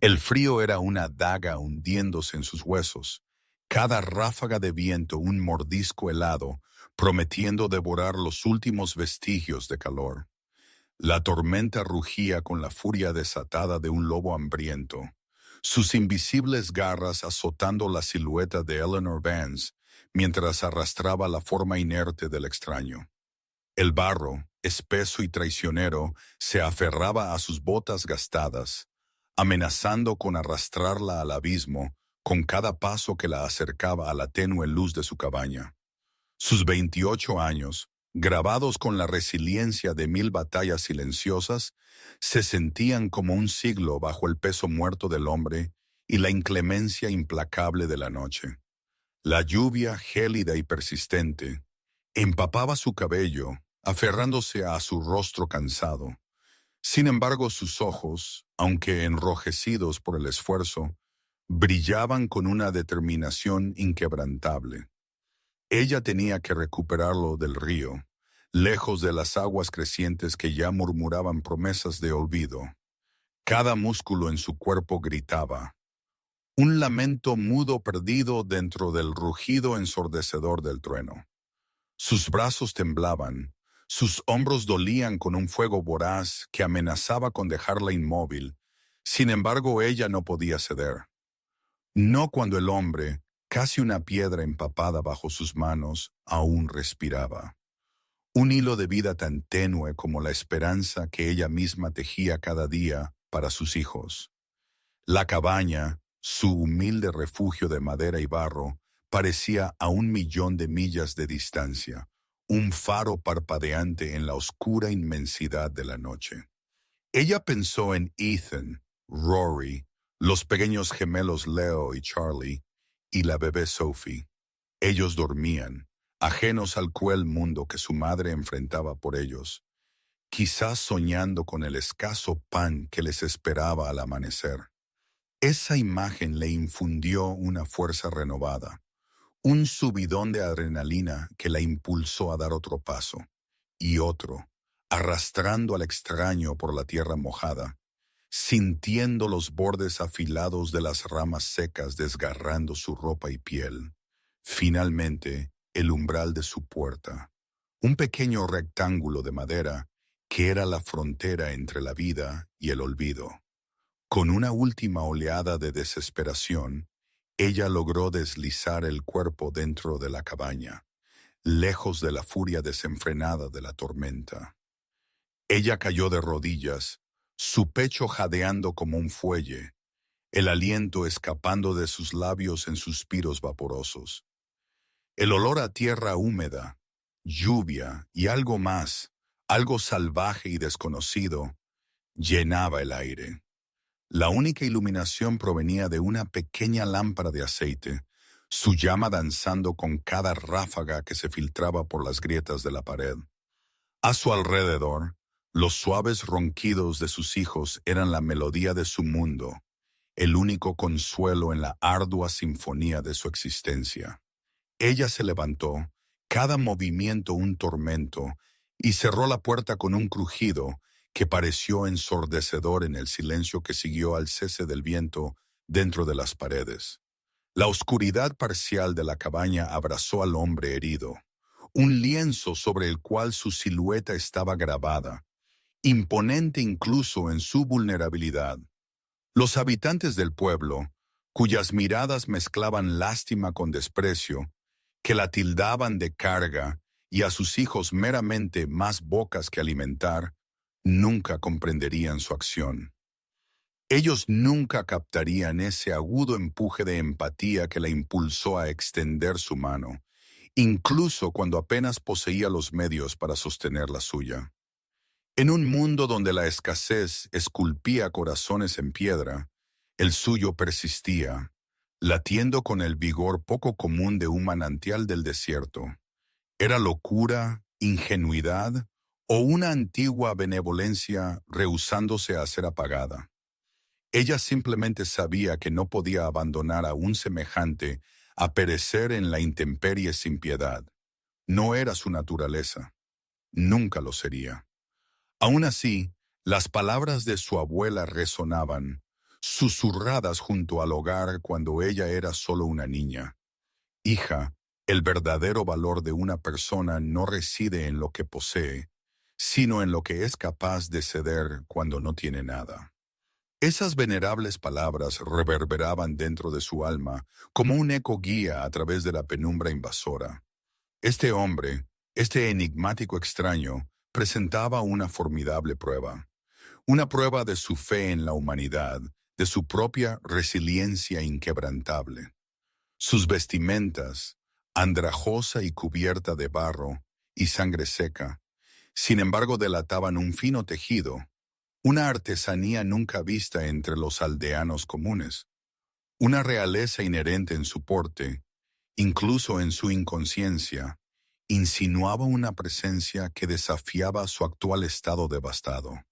El frío era una daga hundiéndose en sus huesos, cada ráfaga de viento un mordisco helado, prometiendo devorar los últimos vestigios de calor. La tormenta rugía con la furia desatada de un lobo hambriento, sus invisibles garras azotando la silueta de Eleanor Vance mientras arrastraba la forma inerte del extraño. El barro, espeso y traicionero, se aferraba a sus botas gastadas, amenazando con arrastrarla al abismo con cada paso que la acercaba a la tenue luz de su cabaña. Sus 28 años, grabados con la resiliencia de 1000 batallas silenciosas, se sentían como un siglo bajo el peso muerto del hombre y la inclemencia implacable de la noche. La lluvia gélida y persistente empapaba su cabello, aferrándose a su rostro cansado. Sin embargo, sus ojos, aunque enrojecidos por el esfuerzo, brillaban con una determinación inquebrantable. Ella tenía que recuperarlo del río, lejos de las aguas crecientes que ya murmuraban promesas de olvido. Cada músculo en su cuerpo gritaba, un lamento mudo perdido dentro del rugido ensordecedor del trueno. Sus brazos temblaban, sus hombros dolían con un fuego voraz que amenazaba con dejarla inmóvil. Sin embargo, ella no podía ceder. No cuando el hombre, casi una piedra empapada bajo sus manos, aún respiraba. Un hilo de vida tan tenue como la esperanza que ella misma tejía cada día para sus hijos. La cabaña, su humilde refugio de madera y barro, parecía a 1 millón de millas de distancia, un faro parpadeante en la oscura inmensidad de la noche. Ella pensó en Ethan, Rory, los pequeños gemelos Leo y Charlie, y la bebé Sophie. Ellos dormían, ajenos al cruel mundo que su madre enfrentaba por ellos, quizás soñando con el escaso pan que les esperaba al amanecer. Esa imagen le infundió una fuerza renovada, un subidón de adrenalina que la impulsó a dar otro paso, y otro, arrastrando al extraño por la tierra mojada, sintiendo los bordes afilados de las ramas secas desgarrando su ropa y piel. Finalmente, el umbral de su puerta, un pequeño rectángulo de madera que era la frontera entre la vida y el olvido. Con una última oleada de desesperación, ella logró deslizar el cuerpo dentro de la cabaña, lejos de la furia desenfrenada de la tormenta. Ella cayó de rodillas, su pecho jadeando como un fuelle, el aliento escapando de sus labios en suspiros vaporosos. El olor a tierra húmeda, lluvia y algo más, algo salvaje y desconocido, llenaba el aire. La única iluminación provenía de una pequeña lámpara de aceite, su llama danzando con cada ráfaga que se filtraba por las grietas de la pared. A su alrededor, los suaves ronquidos de sus hijos eran la melodía de su mundo, el único consuelo en la ardua sinfonía de su existencia. Ella se levantó, cada movimiento un tormento, y cerró la puerta con un crujido que pareció ensordecedor en el silencio que siguió al cese del viento dentro de las paredes. La oscuridad parcial de la cabaña abrazó al hombre herido, un lienzo sobre el cual su silueta estaba grabada, imponente incluso en su vulnerabilidad. Los habitantes del pueblo, cuyas miradas mezclaban lástima con desprecio, que la tildaban de carga y a sus hijos meramente más bocas que alimentar, nunca comprenderían su acción. Ellos nunca captarían ese agudo empuje de empatía que la impulsó a extender su mano, incluso cuando apenas poseía los medios para sostener la suya. En un mundo donde la escasez esculpía corazones en piedra, el suyo persistía, latiendo con el vigor poco común de un manantial del desierto. ¿Era locura, ingenuidad o una antigua benevolencia rehusándose a ser apagada? Ella simplemente sabía que no podía abandonar a un semejante a perecer en la intemperie sin piedad. No era su naturaleza. Nunca lo sería. Aún así, las palabras de su abuela resonaban, susurradas junto al hogar cuando ella era solo una niña. Hija, el verdadero valor de una persona no reside en lo que posee, sino en lo que es capaz de ceder cuando no tiene nada. Esas venerables palabras reverberaban dentro de su alma como un eco guía a través de la penumbra invasora. Este hombre, este enigmático extraño, presentaba una formidable prueba. Una prueba de su fe en la humanidad, de su propia resiliencia inquebrantable. Sus vestimentas, andrajosa y cubierta de barro y sangre seca, sin embargo delataban un fino tejido, una artesanía nunca vista entre los aldeanos comunes, una realeza inherente en su porte, incluso en su inconsciencia, insinuaba una presencia que desafiaba su actual estado devastado.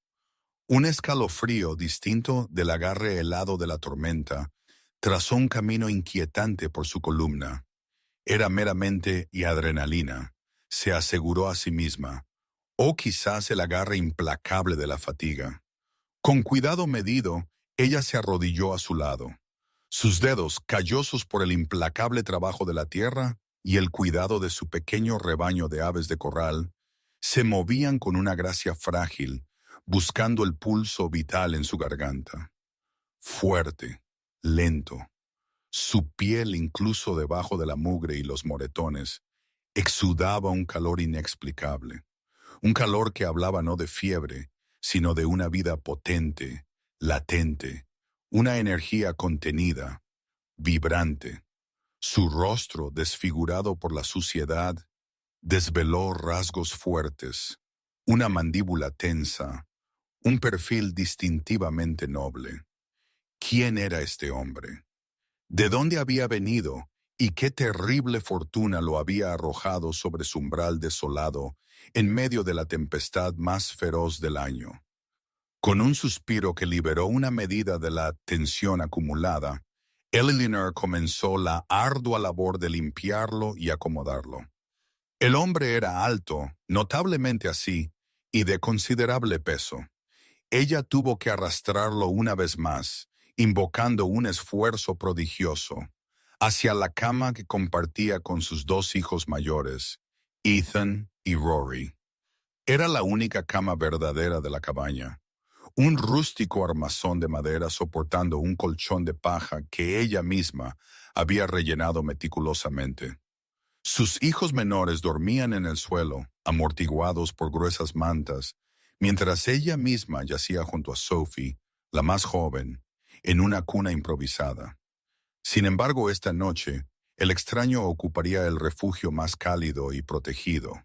Un escalofrío distinto del agarre helado de la tormenta trazó un camino inquietante por su columna. Era meramente y adrenalina, se aseguró a sí misma, o quizás el agarre implacable de la fatiga. Con cuidado medido, ella se arrodilló a su lado. Sus dedos, callosos por el implacable trabajo de la tierra y el cuidado de su pequeño rebaño de aves de corral, se movían con una gracia frágil, buscando el pulso vital en su garganta. Fuerte, lento. Su piel, incluso debajo de la mugre y los moretones, exudaba un calor inexplicable. Un calor que hablaba no de fiebre, sino de una vida potente, latente, una energía contenida, vibrante. Su rostro, desfigurado por la suciedad, desveló rasgos fuertes, una mandíbula tensa, un perfil distintivamente noble. ¿Quién era este hombre? ¿De dónde había venido y qué terrible fortuna lo había arrojado sobre su umbral desolado en medio de la tempestad más feroz del año? Con un suspiro que liberó una medida de la tensión acumulada, Eleanor comenzó la ardua labor de limpiarlo y acomodarlo. El hombre era alto, notablemente así, y de considerable peso. Ella tuvo que arrastrarlo una vez más, invocando un esfuerzo prodigioso, hacia la cama que compartía con sus dos hijos mayores, Ethan y Rory. Era la única cama verdadera de la cabaña, un rústico armazón de madera soportando un colchón de paja que ella misma había rellenado meticulosamente. Sus hijos menores dormían en el suelo, amortiguados por gruesas mantas, mientras ella misma yacía junto a Sophie, la más joven, en una cuna improvisada. Sin embargo, esta noche, el extraño ocuparía el refugio más cálido y protegido.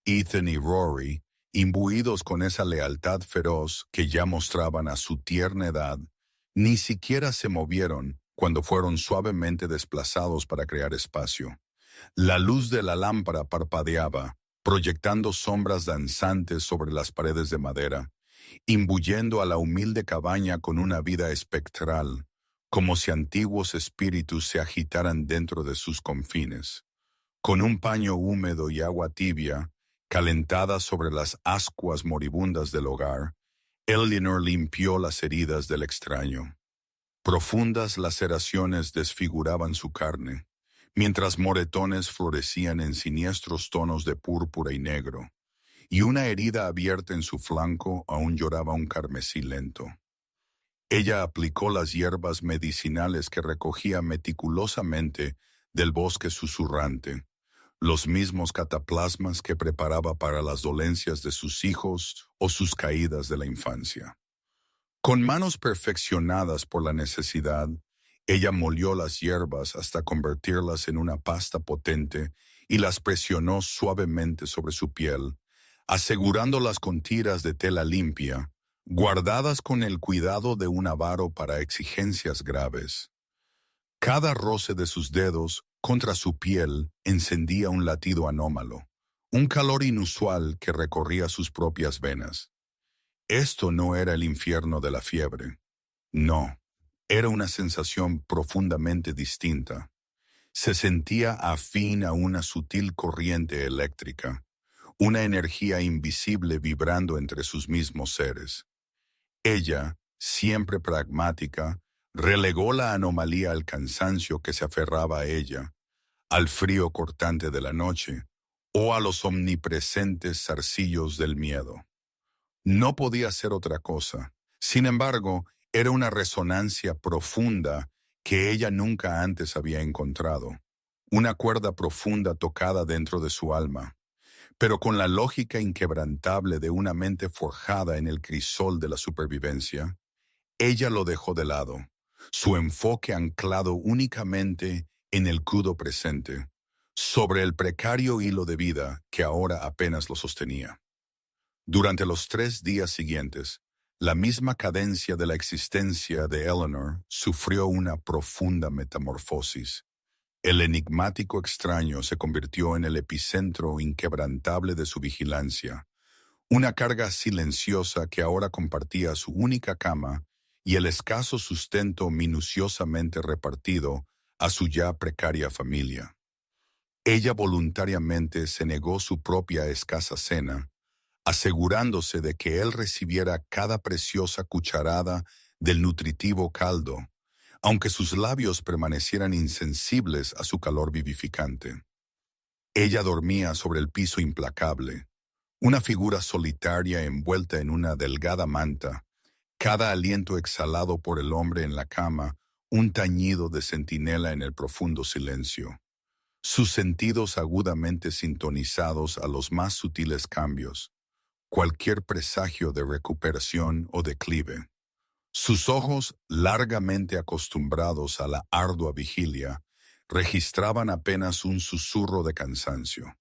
Ethan y Rory, imbuidos con esa lealtad feroz que ya mostraban a su tierna edad, ni siquiera se movieron cuando fueron suavemente desplazados para crear espacio. La luz de la lámpara parpadeaba, proyectando sombras danzantes sobre las paredes de madera, imbuyendo a la humilde cabaña con una vida espectral, como si antiguos espíritus se agitaran dentro de sus confines. Con un paño húmedo y agua tibia, calentada sobre las ascuas moribundas del hogar, Eleanor limpió las heridas del extraño. Profundas laceraciones desfiguraban su carne, mientras moretones florecían en siniestros tonos de púrpura y negro, y una herida abierta en su flanco aún lloraba un carmesí lento. Ella aplicó las hierbas medicinales que recogía meticulosamente del bosque susurrante, los mismos cataplasmas que preparaba para las dolencias de sus hijos o sus caídas de la infancia. Con manos perfeccionadas por la necesidad, ella molió las hierbas hasta convertirlas en una pasta potente y las presionó suavemente sobre su piel, asegurándolas con tiras de tela limpia, guardadas con el cuidado de un avaro para exigencias graves. Cada roce de sus dedos contra su piel encendía un latido anómalo, un calor inusual que recorría sus propias venas. Esto no era el infierno de la fiebre. No, era una sensación profundamente distinta. Se sentía afín a una sutil corriente eléctrica, una energía invisible vibrando entre sus mismos seres. Ella, siempre pragmática, relegó la anomalía al cansancio que se aferraba a ella, al frío cortante de la noche o a los omnipresentes zarcillos del miedo. No podía ser otra cosa. Sin embargo, era una resonancia profunda que ella nunca antes había encontrado. Una cuerda profunda tocada dentro de su alma, pero con la lógica inquebrantable de una mente forjada en el crisol de la supervivencia. Ella lo dejó de lado, su enfoque anclado únicamente en el crudo presente, sobre el precario hilo de vida que ahora apenas lo sostenía. Durante los 3 días siguientes, la misma cadencia de la existencia de Eleanor sufrió una profunda metamorfosis. El enigmático extraño se convirtió en el epicentro inquebrantable de su vigilancia, una carga silenciosa que ahora compartía su única cama y el escaso sustento minuciosamente repartido a su ya precaria familia. Ella voluntariamente se negó su propia escasa cena, asegurándose de que él recibiera cada preciosa cucharada del nutritivo caldo, aunque sus labios permanecieran insensibles a su calor vivificante. Ella dormía sobre el piso implacable, una figura solitaria envuelta en una delgada manta, cada aliento exhalado por el hombre en la cama, un tañido de centinela en el profundo silencio. Sus sentidos agudamente sintonizados a los más sutiles cambios, cualquier presagio de recuperación o declive. Sus ojos, largamente acostumbrados a la ardua vigilia, registraban apenas un susurro de cansancio.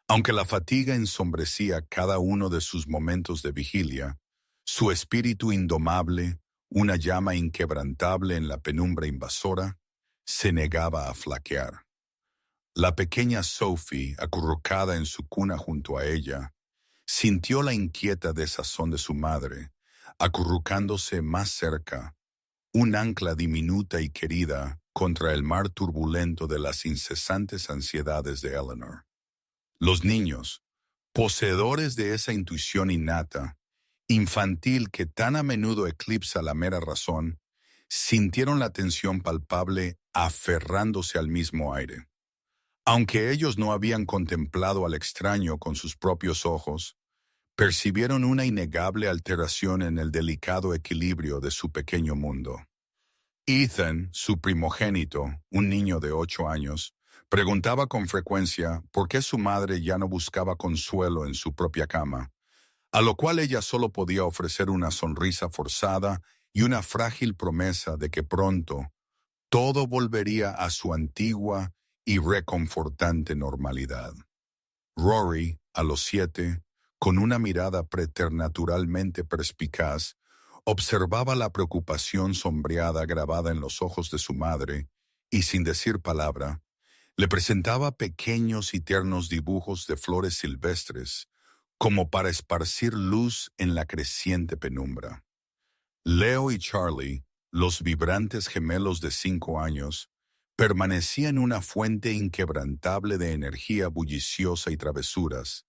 Aunque la fatiga ensombrecía cada uno de sus momentos de vigilia, su espíritu indomable, una llama inquebrantable en la penumbra invasora, se negaba a flaquear. La pequeña Sophie, acurrucada en su cuna junto a ella, sintió la inquieta desazón de su madre, acurrucándose más cerca, un ancla diminuta y querida contra el mar turbulento de las incesantes ansiedades de Eleanor. Los niños, poseedores de esa intuición innata, infantil que tan a menudo eclipsa la mera razón, sintieron la tensión palpable aferrándose al mismo aire. Aunque ellos no habían contemplado al extraño con sus propios ojos, percibieron una innegable alteración en el delicado equilibrio de su pequeño mundo. Ethan, su primogénito, un niño de 8 años, preguntaba con frecuencia por qué su madre ya no buscaba consuelo en su propia cama, a lo cual ella solo podía ofrecer una sonrisa forzada y una frágil promesa de que pronto todo volvería a su antigua y reconfortante normalidad. Rory, a los 7, con una mirada preternaturalmente perspicaz, observaba la preocupación sombreada grabada en los ojos de su madre y, sin decir palabra, le presentaba pequeños y tiernos dibujos de flores silvestres, como para esparcir luz en la creciente penumbra. Leo y Charlie, los vibrantes gemelos de 5 años, permanecían una fuente inquebrantable de energía bulliciosa y travesuras,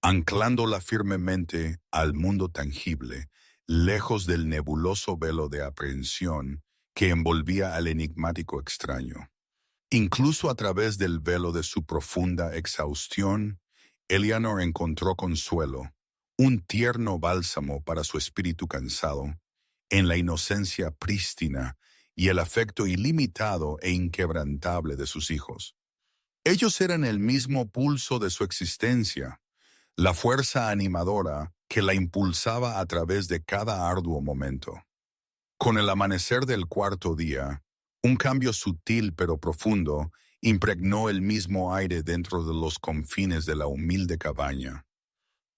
anclándola firmemente al mundo tangible, lejos del nebuloso velo de aprehensión que envolvía al enigmático extraño. Incluso a través del velo de su profunda exhaustión, Eleanor encontró consuelo, un tierno bálsamo para su espíritu cansado, en la inocencia prístina y el afecto ilimitado e inquebrantable de sus hijos. Ellos eran el mismo pulso de su existencia, la fuerza animadora que la impulsaba a través de cada arduo momento. Con el amanecer del 4.º día, un cambio sutil pero profundo impregnó el mismo aire dentro de los confines de la humilde cabaña.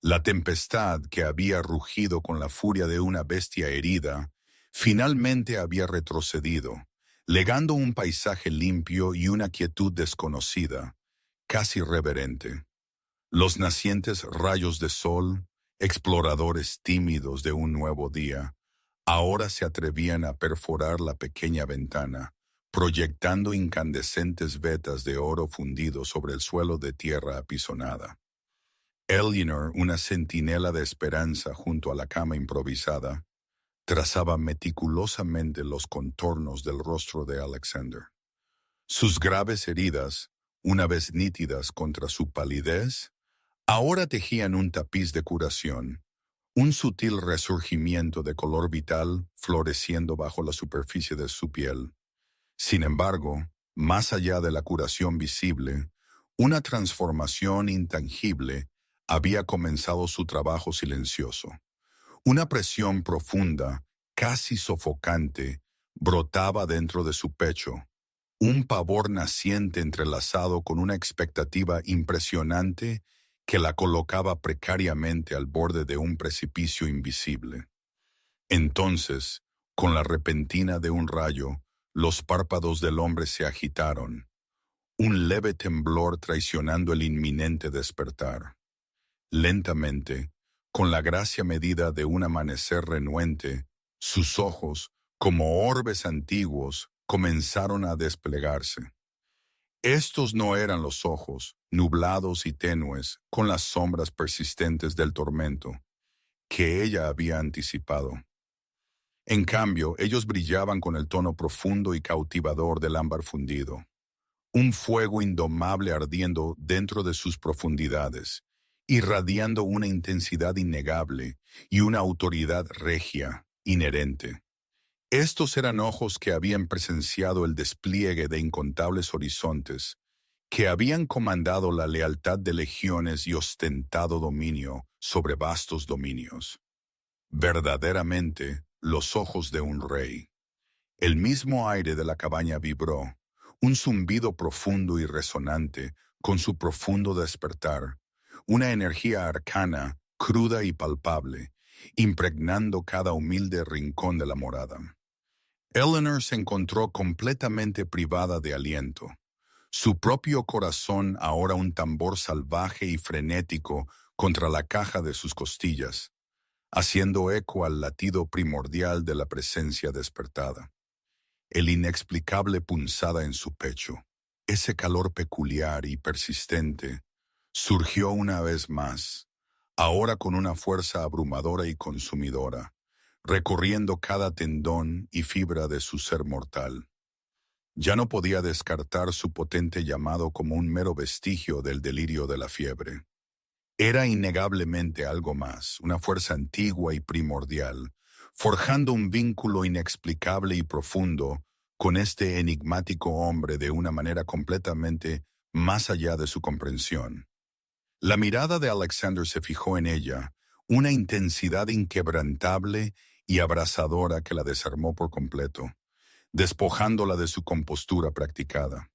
La tempestad que había rugido con la furia de una bestia herida, finalmente había retrocedido, legando un paisaje limpio y una quietud desconocida, casi reverente. Los nacientes rayos de sol, exploradores tímidos de un nuevo día, ahora se atrevían a perforar la pequeña ventana, proyectando incandescentes vetas de oro fundido sobre el suelo de tierra apisonada. Eleanor, una centinela de esperanza junto a la cama improvisada, trazaba meticulosamente los contornos del rostro de Alexander. Sus graves heridas, una vez nítidas contra su palidez, ahora tejían un tapiz de curación, un sutil resurgimiento de color vital floreciendo bajo la superficie de su piel. Sin embargo, más allá de la curación visible, una transformación intangible había comenzado su trabajo silencioso. Una presión profunda, casi sofocante, brotaba dentro de su pecho, un pavor naciente entrelazado con una expectativa impresionante que la colocaba precariamente al borde de un precipicio invisible. Entonces, con la repentina de un rayo, los párpados del hombre se agitaron, un leve temblor traicionando el inminente despertar. Lentamente, con la gracia medida de un amanecer renuente, sus ojos, como orbes antiguos, comenzaron a desplegarse. Estos no eran los ojos, nublados y tenues, con las sombras persistentes del tormento, que ella había anticipado. En cambio, ellos brillaban con el tono profundo y cautivador del ámbar fundido, un fuego indomable ardiendo dentro de sus profundidades, irradiando una intensidad innegable y una autoridad regia, inherente. Estos eran ojos que habían presenciado el despliegue de incontables horizontes, que habían comandado la lealtad de legiones y ostentado dominio sobre vastos dominios. Verdaderamente, los ojos de un rey. El mismo aire de la cabaña vibró, un zumbido profundo y resonante con su profundo despertar, una energía arcana, cruda y palpable, impregnando cada humilde rincón de la morada. Eleanor se encontró completamente privada de aliento. Su propio corazón ahora un tambor salvaje y frenético contra la caja de sus costillas, haciendo eco al latido primordial de la presencia despertada. El inexplicable punzada en su pecho, ese calor peculiar y persistente, surgió una vez más, ahora con una fuerza abrumadora y consumidora, recorriendo cada tendón y fibra de su ser mortal. Ya no podía descartar su potente llamado como un mero vestigio del delirio de la fiebre. Era innegablemente algo más, una fuerza antigua y primordial, forjando un vínculo inexplicable y profundo con este enigmático hombre de una manera completamente más allá de su comprensión. La mirada de Alexander se fijó en ella, una intensidad inquebrantable y abrasadora que la desarmó por completo, despojándola de su compostura practicada.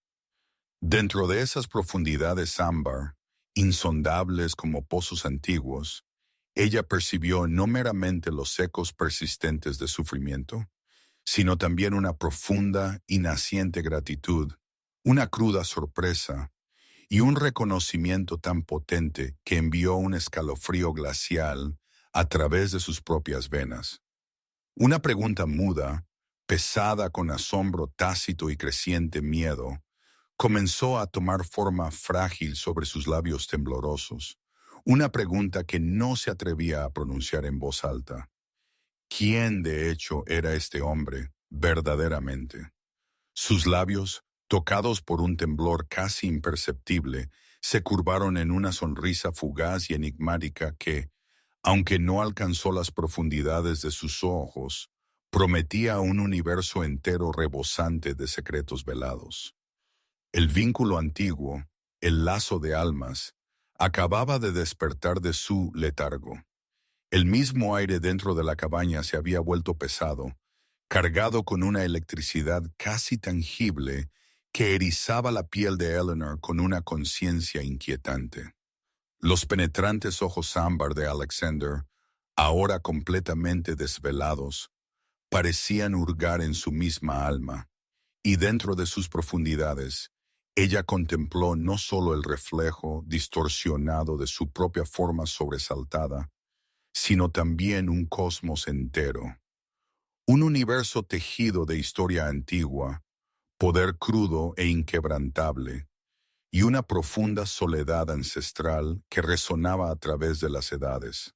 Dentro de esas profundidades ámbar, insondables como pozos antiguos, ella percibió no meramente los ecos persistentes de sufrimiento, sino también una profunda y naciente gratitud, una cruda sorpresa y un reconocimiento tan potente que envió un escalofrío glacial a través de sus propias venas. Una pregunta muda, pesada con asombro tácito y creciente miedo, comenzó a tomar forma frágil sobre sus labios temblorosos, una pregunta que no se atrevía a pronunciar en voz alta. ¿Quién de hecho era este hombre, verdaderamente? Sus labios, tocados por un temblor casi imperceptible, se curvaron en una sonrisa fugaz y enigmática que, aunque no alcanzó las profundidades de sus ojos, prometía un universo entero rebosante de secretos velados. El vínculo antiguo, el lazo de almas, acababa de despertar de su letargo. El mismo aire dentro de la cabaña se había vuelto pesado, cargado con una electricidad casi tangible que erizaba la piel de Eleanor con una conciencia inquietante. Los penetrantes ojos ámbar de Alexander, ahora completamente desvelados, parecían hurgar en su misma alma, y dentro de sus profundidades, ella contempló no solo el reflejo distorsionado de su propia forma sobresaltada, sino también un cosmos entero, un universo tejido de historia antigua, poder crudo e inquebrantable, y una profunda soledad ancestral que resonaba a través de las edades.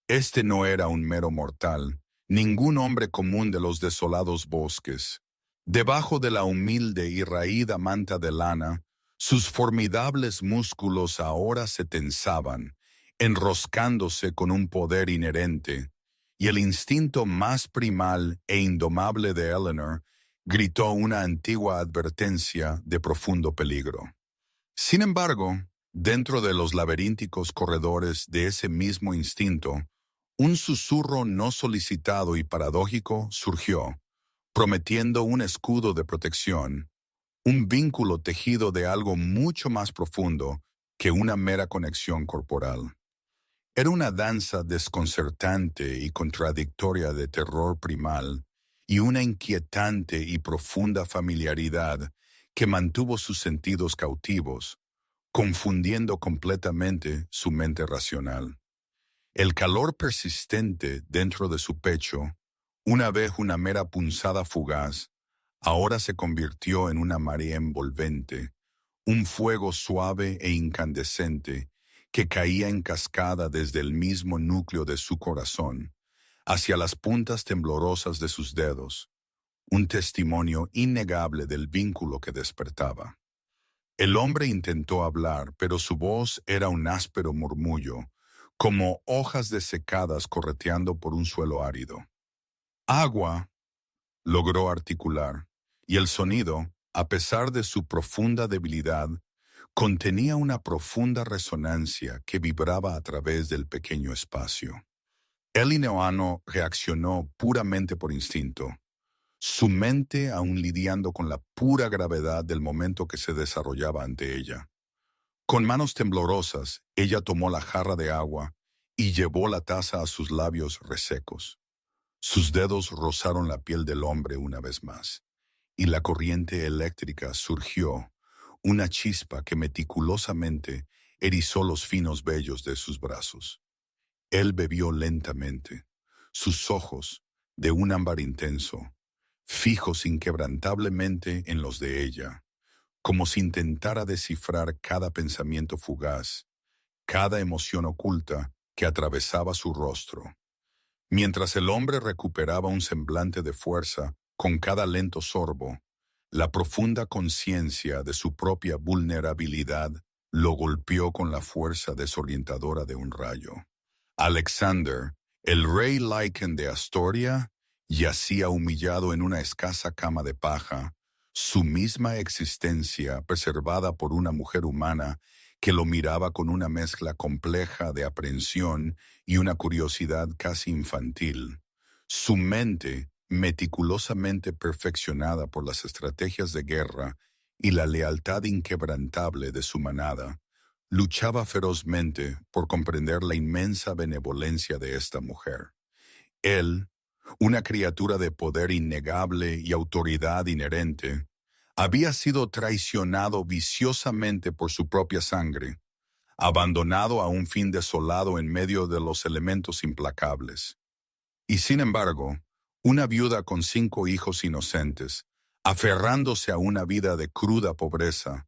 Este no era un mero mortal, ningún hombre común de los desolados bosques. Debajo de la humilde y raída manta de lana, sus formidables músculos ahora se tensaban, enroscándose con un poder inherente, y el instinto más primal e indomable de Eleanor gritó una antigua advertencia de profundo peligro. Sin embargo, dentro de los laberínticos corredores de ese mismo instinto, un susurro no solicitado y paradójico surgió, prometiendo un escudo de protección, un vínculo tejido de algo mucho más profundo que una mera conexión corporal. Era una danza desconcertante y contradictoria de terror primal y una inquietante y profunda familiaridad que mantuvo sus sentidos cautivos, confundiendo completamente su mente racional. El calor persistente dentro de su pecho, una vez una mera punzada fugaz, ahora se convirtió en una marea envolvente, un fuego suave e incandescente que caía en cascada desde el mismo núcleo de su corazón, hacia las puntas temblorosas de sus dedos, un testimonio innegable del vínculo que despertaba. El hombre intentó hablar, pero su voz era un áspero murmullo, como hojas desecadas correteando por un suelo árido. Agua, logró articular, y el sonido, a pesar de su profunda debilidad, contenía una profunda resonancia que vibraba a través del pequeño espacio. El ineoano reaccionó puramente por instinto, su mente aún lidiando con la pura gravedad del momento que se desarrollaba ante ella. Con manos temblorosas, ella tomó la jarra de agua y llevó la taza a sus labios resecos. Sus dedos rozaron la piel del hombre una vez más, y la corriente eléctrica surgió, una chispa que meticulosamente erizó los finos vellos de sus brazos. Él bebió lentamente, sus ojos, de un ámbar intenso, fijos inquebrantablemente en los de ella, como si intentara descifrar cada pensamiento fugaz, cada emoción oculta que atravesaba su rostro. Mientras el hombre recuperaba un semblante de fuerza con cada lento sorbo, la profunda conciencia de su propia vulnerabilidad lo golpeó con la fuerza desorientadora de un rayo. Alexander, el rey Lycan de Astoria, yacía humillado en una escasa cama de paja, su misma existencia preservada por una mujer humana que lo miraba con una mezcla compleja de aprensión y una curiosidad casi infantil. Su mente, meticulosamente perfeccionada por las estrategias de guerra y la lealtad inquebrantable de su manada, luchaba ferozmente por comprender la inmensa benevolencia de esta mujer. Él, una criatura de poder innegable y autoridad inherente, había sido traicionado viciosamente por su propia sangre, abandonado a un fin desolado en medio de los elementos implacables. Y sin embargo, una viuda con 5 hijos inocentes, aferrándose a una vida de cruda pobreza,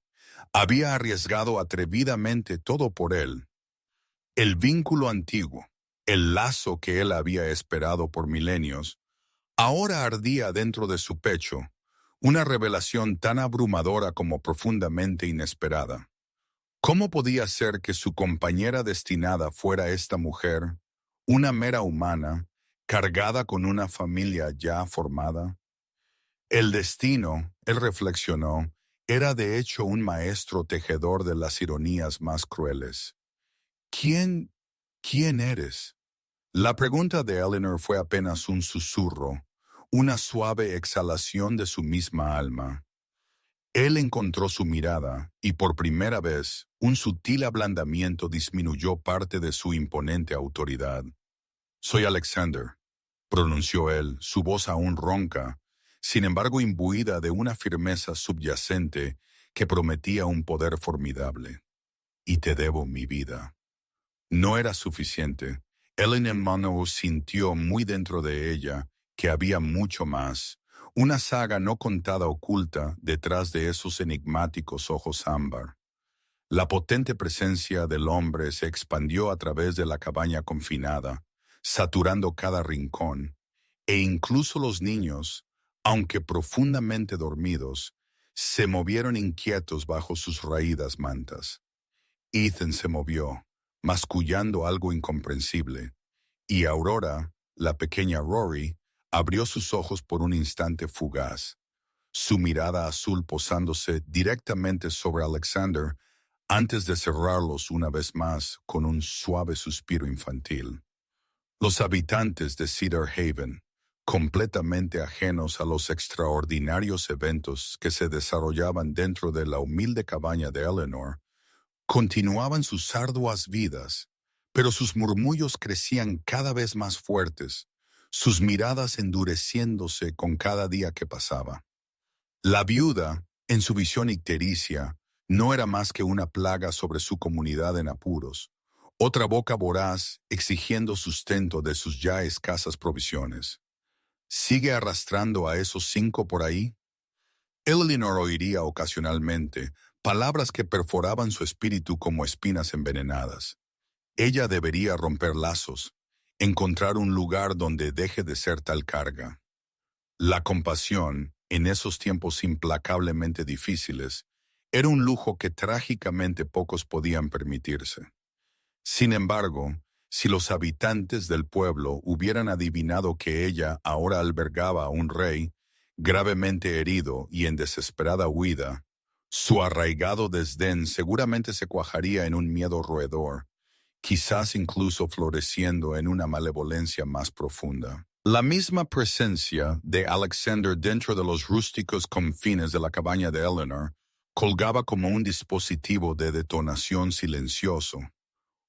había arriesgado atrevidamente todo por él. El vínculo antiguo, el lazo que él había esperado por milenios, ahora ardía dentro de su pecho, una revelación tan abrumadora como profundamente inesperada. ¿Cómo podía ser que su compañera destinada fuera esta mujer, una mera humana, cargada con una familia ya formada? El destino, él reflexionó, era de hecho un maestro tejedor de las ironías más crueles. ¿Quién, quién eres? La pregunta de Eleanor fue apenas un susurro, una suave exhalación de su misma alma. Él encontró su mirada y por primera vez un sutil ablandamiento disminuyó parte de su imponente autoridad. «Soy Alexander», pronunció él, su voz aún ronca, sin embargo imbuida de una firmeza subyacente que prometía un poder formidable. «Y te debo mi vida». No era suficiente. Eleanor Monroe sintió muy dentro de ella que había mucho más, una saga no contada oculta detrás de esos enigmáticos ojos ámbar. La potente presencia del hombre se expandió a través de la cabaña confinada, saturando cada rincón, e incluso los niños, aunque profundamente dormidos, se movieron inquietos bajo sus raídas mantas. Ethan se movió, mascullando algo incomprensible, y Aurora, la pequeña Rory, abrió sus ojos por un instante fugaz, su mirada azul posándose directamente sobre Alexander antes de cerrarlos una vez más con un suave suspiro infantil. Los habitantes de Cedar Haven, completamente ajenos a los extraordinarios eventos que se desarrollaban dentro de la humilde cabaña de Eleanor, continuaban sus arduas vidas, pero sus murmullos crecían cada vez más fuertes, sus miradas endureciéndose con cada día que pasaba. La viuda, en su visión ictericia, no era más que una plaga sobre su comunidad en apuros, otra boca voraz exigiendo sustento de sus ya escasas provisiones. ¿Sigue arrastrando a esos 5 por ahí? Eleanor oiría ocasionalmente palabras que perforaban su espíritu como espinas envenenadas. Ella debería romper lazos, encontrar un lugar donde deje de ser tal carga. La compasión, en esos tiempos implacablemente difíciles, era un lujo que trágicamente pocos podían permitirse. Sin embargo, si los habitantes del pueblo hubieran adivinado que ella ahora albergaba a un rey, gravemente herido y en desesperada huida, su arraigado desdén seguramente se cuajaría en un miedo roedor, quizás incluso floreciendo en una malevolencia más profunda. La misma presencia de Alexander dentro de los rústicos confines de la cabaña de Eleanor colgaba como un dispositivo de detonación silencioso,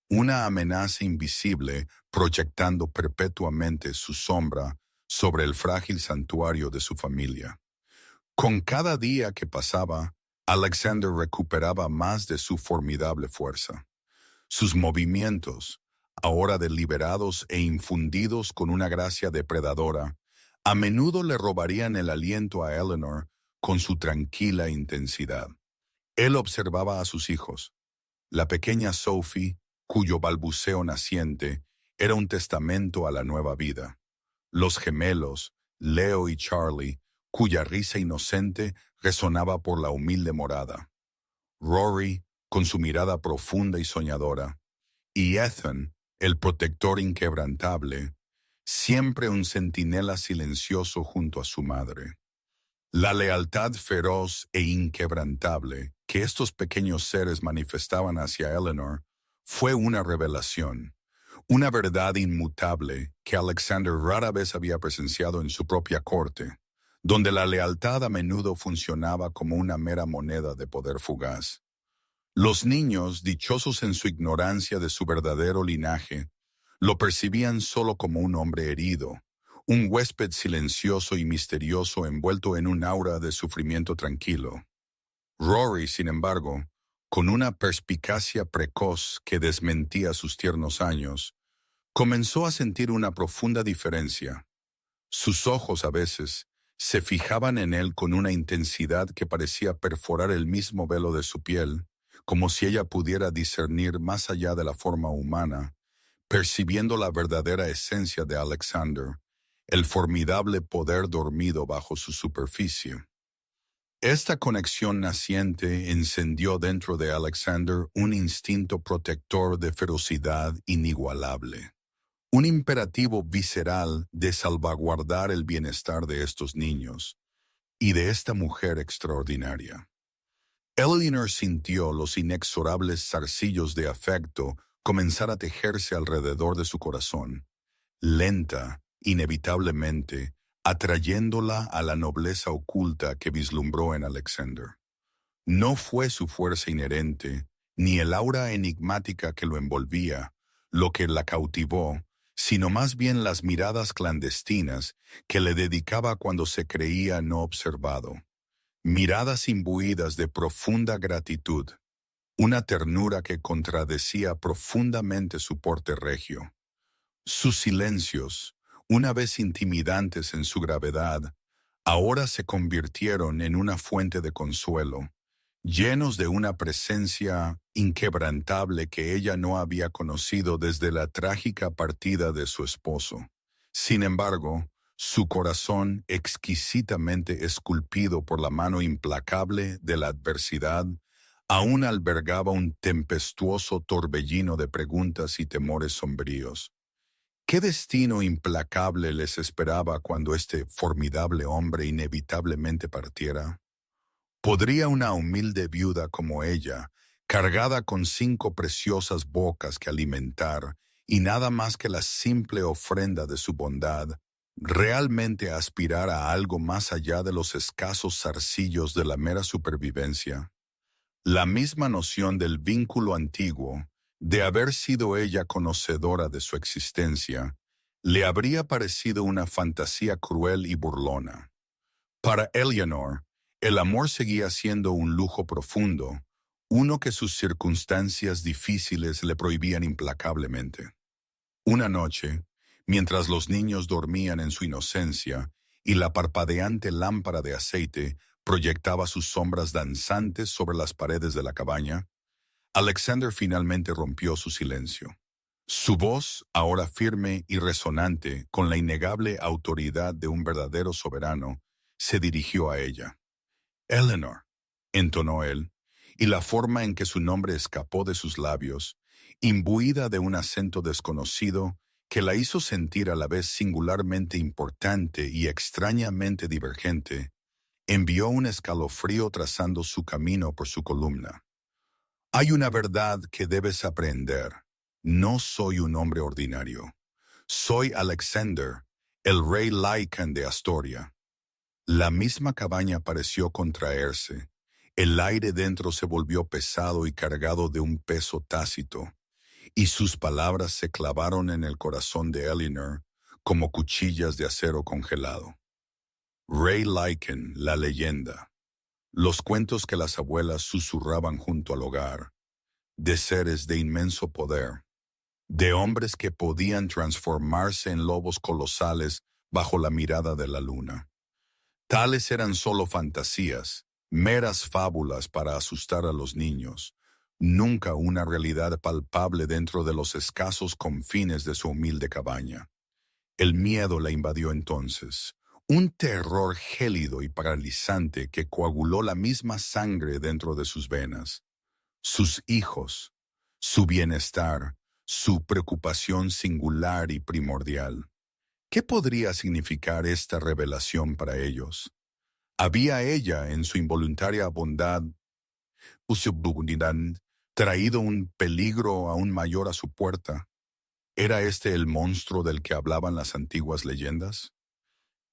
una amenaza invisible proyectando perpetuamente su sombra sobre el frágil santuario de su familia. Con cada día que pasaba, Alexander recuperaba más de su formidable fuerza. Sus movimientos, ahora deliberados e infundidos con una gracia depredadora, a menudo le robarían el aliento a Eleanor con su tranquila intensidad. Él observaba a sus hijos, la pequeña Sophie, cuyo balbuceo naciente era un testamento a la nueva vida. Los gemelos, Leo y Charlie, cuya risa inocente resonaba por la humilde morada. Rory, con su mirada profunda y soñadora. Y Ethan, el protector inquebrantable, siempre un centinela silencioso junto a su madre. La lealtad feroz e inquebrantable que estos pequeños seres manifestaban hacia Eleanor fue una revelación, una verdad inmutable que Alexander rara vez había presenciado en su propia corte, donde la lealtad a menudo funcionaba como una mera moneda de poder fugaz. Los niños, dichosos en su ignorancia de su verdadero linaje, lo percibían solo como un hombre herido, un huésped silencioso y misterioso envuelto en un aura de sufrimiento tranquilo. Rory, sin embargo, con una perspicacia precoz que desmentía sus tiernos años, comenzó a sentir una profunda diferencia. Sus ojos a veces se fijaban en él con una intensidad que parecía perforar el mismo velo de su piel, como si ella pudiera discernir más allá de la forma humana, percibiendo la verdadera esencia de Alexander, el formidable poder dormido bajo su superficie. Esta conexión naciente encendió dentro de Alexander un instinto protector de ferocidad inigualable, un imperativo visceral de salvaguardar el bienestar de estos niños y de esta mujer extraordinaria. Eleanor sintió los inexorables zarcillos de afecto comenzar a tejerse alrededor de su corazón, lenta, inevitablemente, atrayéndola a la nobleza oculta que vislumbró en Alexander. No fue su fuerza inherente, ni el aura enigmática que lo envolvía, lo que la cautivó, sino más bien las miradas clandestinas que le dedicaba cuando se creía no observado. Miradas imbuidas de profunda gratitud, una ternura que contradecía profundamente su porte regio. Sus silencios, una vez intimidantes en su gravedad, ahora se convirtieron en una fuente de consuelo, llenos de una presencia inquebrantable que ella no había conocido desde la trágica partida de su esposo. Sin embargo, Su corazón, exquisitamente esculpido por la mano implacable de la adversidad, aún albergaba un tempestuoso torbellino de preguntas y temores sombríos. ¿Qué destino implacable les esperaba cuando este formidable hombre inevitablemente partiera? ¿Podría una humilde viuda como ella, cargada con 5 preciosas bocas que alimentar y nada más que la simple ofrenda de su bondad, realmente aspirar a algo más allá de los escasos zarcillos de la mera supervivencia? La misma noción del vínculo antiguo, de haber sido ella conocedora de su existencia, le habría parecido una fantasía cruel y burlona. Para Eleanor, el amor seguía siendo un lujo profundo, uno que sus circunstancias difíciles le prohibían implacablemente. Una noche, mientras los niños dormían en su inocencia y la parpadeante lámpara de aceite proyectaba sus sombras danzantes sobre las paredes de la cabaña, Alexander finalmente rompió su silencio. Su voz, ahora firme y resonante con la innegable autoridad de un verdadero soberano, se dirigió a ella. «Eleanor», entonó él, y la forma en que su nombre escapó de sus labios, imbuida de un acento desconocido que la hizo sentir a la vez singularmente importante y extrañamente divergente, envió un escalofrío trazando su camino por su columna. «Hay una verdad que debes aprender. No soy un hombre ordinario. Soy Alexander, el rey Lycan de Astoria». La misma cabaña pareció contraerse. El aire dentro se volvió pesado y cargado de un peso tácito, y sus palabras se clavaron en el corazón de Eleanor como cuchillas de acero congelado. Rey Lycan, la leyenda. Los cuentos que las abuelas susurraban junto al hogar, de seres de inmenso poder, de hombres que podían transformarse en lobos colosales bajo la mirada de la luna. Tales eran solo fantasías, meras fábulas para asustar a los niños, nunca una realidad palpable dentro de los escasos confines de su humilde cabaña. El miedo la invadió entonces, un terror gélido y paralizante que coaguló la misma sangre dentro de sus venas. Sus hijos, su bienestar, su preocupación singular y primordial. ¿Qué podría significar esta revelación para ellos? ¿Había ella, en su involuntaria bondad, traído un peligro aún mayor a su puerta? ¿Era este el monstruo del que hablaban las antiguas leyendas?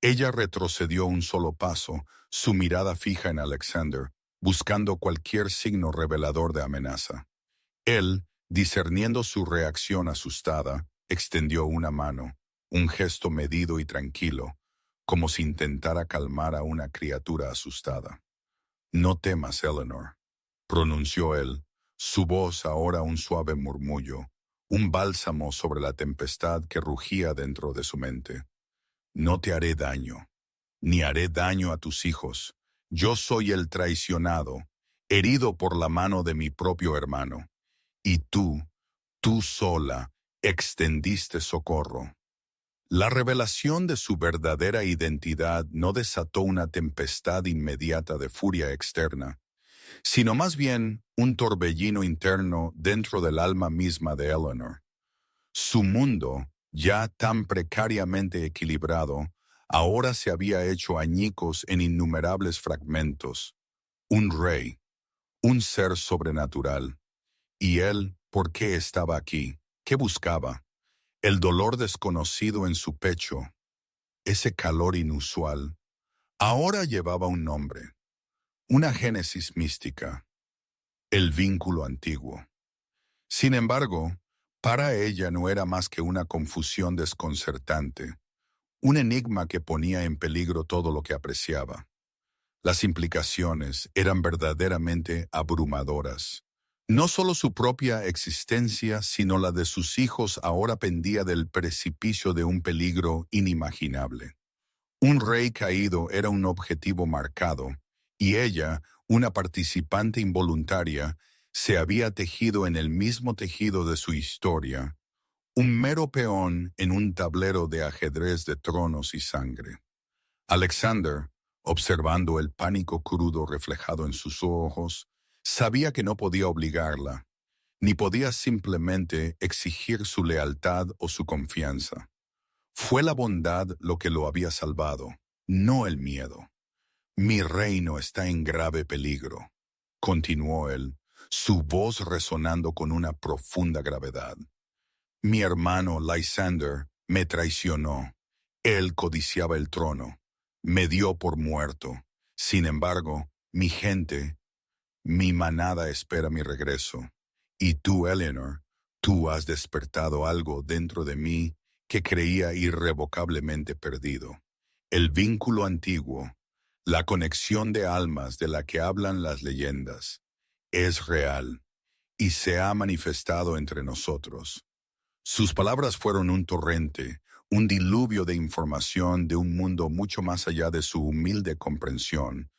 Ella retrocedió un solo paso, su mirada fija en Alexander, buscando cualquier signo revelador de amenaza. Él, discerniendo su reacción asustada, extendió una mano, un gesto medido y tranquilo, como si intentara calmar a una criatura asustada. «No temas, Eleanor», pronunció él, su voz ahora un suave murmullo, un bálsamo sobre la tempestad que rugía dentro de su mente. «No te haré daño, ni haré daño a tus hijos. Yo soy el traicionado, herido por la mano de mi propio hermano. Y tú sola, extendiste socorro». La revelación de su verdadera identidad no desató una tempestad inmediata de furia externa, sino más bien un torbellino interno dentro del alma misma de Eleanor. Su mundo, ya tan precariamente equilibrado, ahora se había hecho añicos en innumerables fragmentos. Un rey, un ser sobrenatural. ¿Y él por qué estaba aquí? ¿Qué buscaba? El dolor desconocido en su pecho, ese calor inusual, ahora llevaba un nombre, una génesis mística, el vínculo antiguo. Sin embargo, para ella no era más que una confusión desconcertante, un enigma que ponía en peligro todo lo que apreciaba. Las implicaciones eran verdaderamente abrumadoras. No solo su propia existencia, sino la de sus hijos ahora pendía del precipicio de un peligro inimaginable. Un rey caído era un objetivo marcado, y ella, una participante involuntaria, se había tejido en el mismo tejido de su historia, un mero peón en un tablero de ajedrez de tronos y sangre. Alexander, observando el pánico crudo reflejado en sus ojos, sabía que no podía obligarla, ni podía simplemente exigir su lealtad o su confianza. Fue la bondad lo que lo había salvado, no el miedo. Mi reino está en grave peligro, continuó él, su voz resonando con una profunda gravedad. Mi hermano Lysander me traicionó. Él codiciaba el trono. Me dio por muerto. Sin embargo, mi gente, mi manada espera mi regreso. Y tú, Eleanor, tú has despertado algo dentro de mí que creía irrevocablemente perdido. El vínculo antiguo, la conexión de almas de la que hablan las leyendas, es real y se ha manifestado entre nosotros. Sus palabras fueron un torrente, un diluvio de información de un mundo mucho más allá de su humilde comprensión,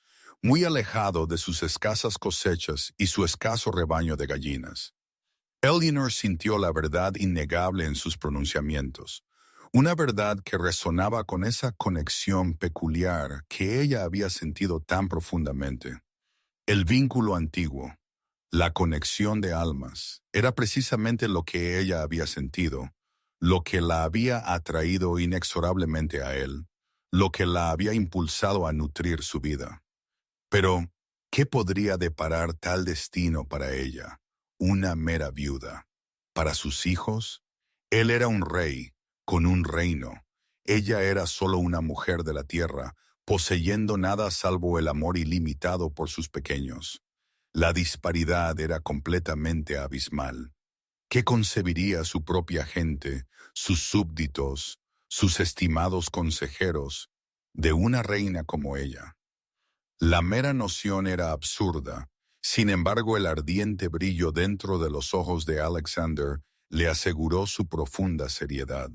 muy alejado de sus escasas cosechas y su escaso rebaño de gallinas. Eleanor sintió la verdad innegable en sus pronunciamientos, una verdad que resonaba con esa conexión peculiar que ella había sentido tan profundamente. El vínculo antiguo, la conexión de almas, era precisamente lo que ella había sentido, lo que la había atraído inexorablemente a él, lo que la había impulsado a nutrir su vida. Pero, ¿qué podría deparar tal destino para ella, una mera viuda? Para sus hijos, él era un rey, con un reino. Ella era solo una mujer de la tierra, poseyendo nada salvo el amor ilimitado por sus pequeños. La disparidad era completamente abismal. ¿Qué concebiría su propia gente, sus súbditos, sus estimados consejeros, de una reina como ella? La mera noción era absurda. Sin embargo, el ardiente brillo dentro de los ojos de Alexander le aseguró su profunda seriedad.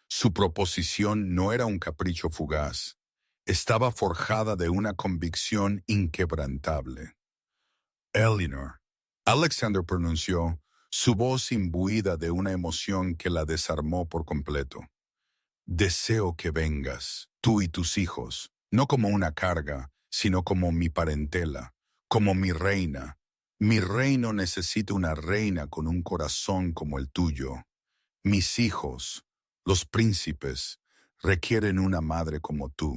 Su proposición no era un capricho fugaz. Estaba forjada de una convicción inquebrantable. Eleanor. Alexander pronunció, su voz imbuida de una emoción que la desarmó por completo. Deseo que vengas, tú y tus hijos, no como una carga, sino como mi parentela, como mi reina. Mi reino necesita una reina con un corazón como el tuyo. Mis hijos, los príncipes, requieren una madre como tú.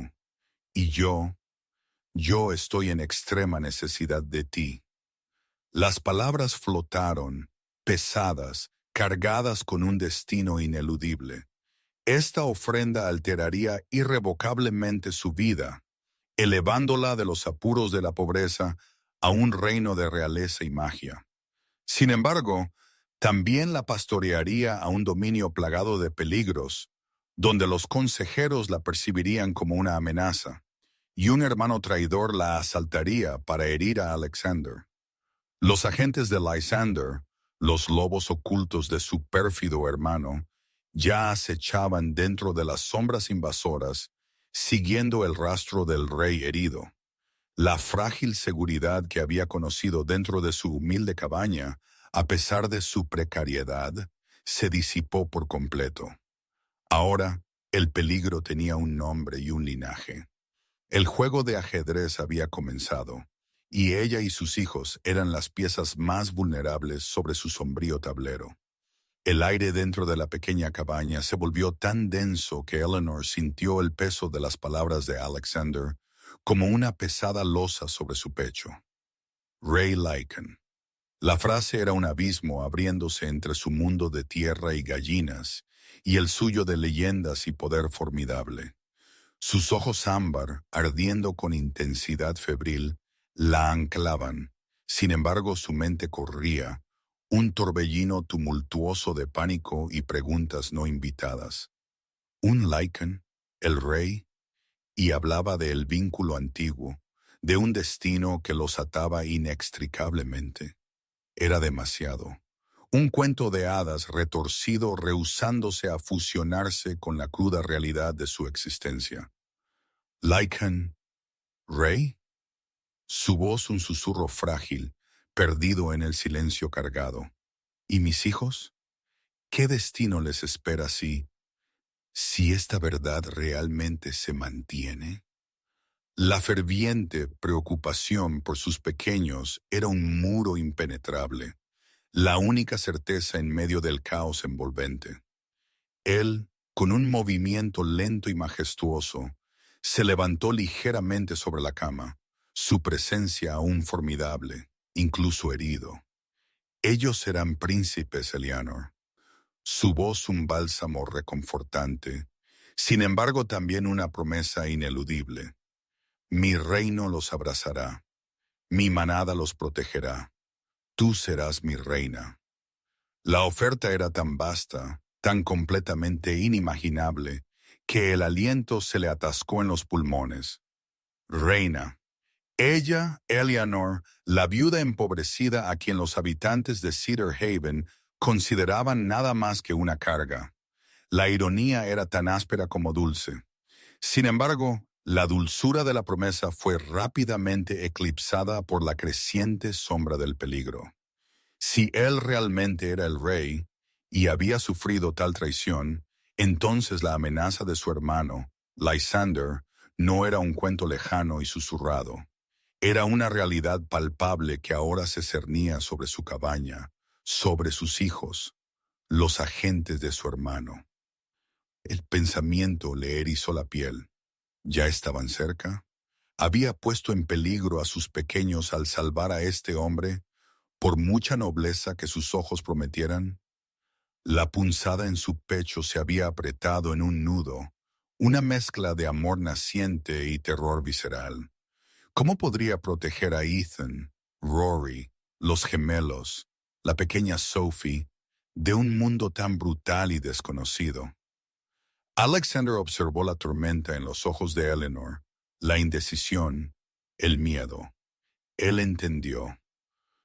Y yo estoy en extrema necesidad de ti. Las palabras flotaron, pesadas, cargadas con un destino ineludible. Esta ofrenda alteraría irrevocablemente su vida, elevándola de los apuros de la pobreza a un reino de realeza y magia. Sin embargo, también la pastorearía a un dominio plagado de peligros, donde los consejeros la percibirían como una amenaza, y un hermano traidor la asaltaría para herir a Alexander. Los agentes de Lysander, los lobos ocultos de su pérfido hermano, ya acechaban dentro de las sombras invasoras, siguiendo el rastro del rey herido. La frágil seguridad que había conocido dentro de su humilde cabaña, a pesar de su precariedad, se disipó por completo. Ahora, el peligro tenía un nombre y un linaje. El juego de ajedrez había comenzado, y ella y sus hijos eran las piezas más vulnerables sobre su sombrío tablero. El aire dentro de la pequeña cabaña se volvió tan denso que Eleanor sintió el peso de las palabras de Alexander como una pesada losa sobre su pecho. Rey Lycan. La frase era un abismo abriéndose entre su mundo de tierra y gallinas y el suyo de leyendas y poder formidable. Sus ojos ámbar, ardiendo con intensidad febril, la anclaban. Sin embargo, su mente corría, un torbellino tumultuoso de pánico y preguntas no invitadas. ¿Un Lycan? ¿El rey? Y hablaba del vínculo antiguo, de un destino que los ataba inextricablemente. Era demasiado. Un cuento de hadas retorcido rehusándose a fusionarse con la cruda realidad de su existencia. Lycan, ¿rey? Su voz un susurro frágil, perdido en el silencio cargado. ¿Y mis hijos? ¿Qué destino les espera si esta verdad realmente se mantiene? La ferviente preocupación por sus pequeños era un muro impenetrable, la única certeza en medio del caos envolvente. Él, con un movimiento lento y majestuoso, se levantó ligeramente sobre la cama, su presencia aún formidable, incluso herido. Ellos serán príncipes, Eleanor. Su voz un bálsamo reconfortante, sin embargo también una promesa ineludible. Mi reino los abrazará, mi manada los protegerá, tú serás mi reina. La oferta era tan vasta, tan completamente inimaginable, que el aliento se le atascó en los pulmones. Reina. Ella, Eleanor, la viuda empobrecida a quien los habitantes de Cedar Haven consideraban nada más que una carga. La ironía era tan áspera como dulce. Sin embargo, la dulzura de la promesa fue rápidamente eclipsada por la creciente sombra del peligro. Si él realmente era el rey y había sufrido tal traición, entonces la amenaza de su hermano, Lysander, no era un cuento lejano y susurrado. Era una realidad palpable que ahora se cernía sobre su cabaña, sobre sus hijos, los agentes de su hermano. El pensamiento le erizó la piel. ¿Ya estaban cerca? ¿Había puesto en peligro a sus pequeños al salvar a este hombre, por mucha nobleza que sus ojos prometieran? La punzada en su pecho se había apretado en un nudo, una mezcla de amor naciente y terror visceral. ¿Cómo podría proteger a Ethan, Rory, los gemelos, la pequeña Sophie, de un mundo tan brutal y desconocido? Alexander observó la tormenta en los ojos de Eleanor, la indecisión, el miedo. Él entendió.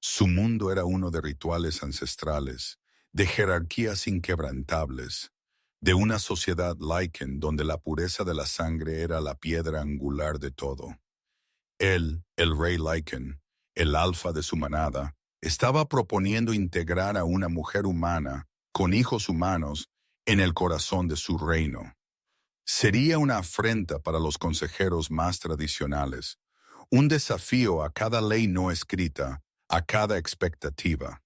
Su mundo era uno de rituales ancestrales, de jerarquías inquebrantables, de una sociedad Lycan donde la pureza de la sangre era la piedra angular de todo. Él, el rey Lycan, el alfa de su manada, estaba proponiendo integrar a una mujer humana, con hijos humanos, en el corazón de su reino. Sería una afrenta para los consejeros más tradicionales, un desafío a cada ley no escrita, a cada expectativa.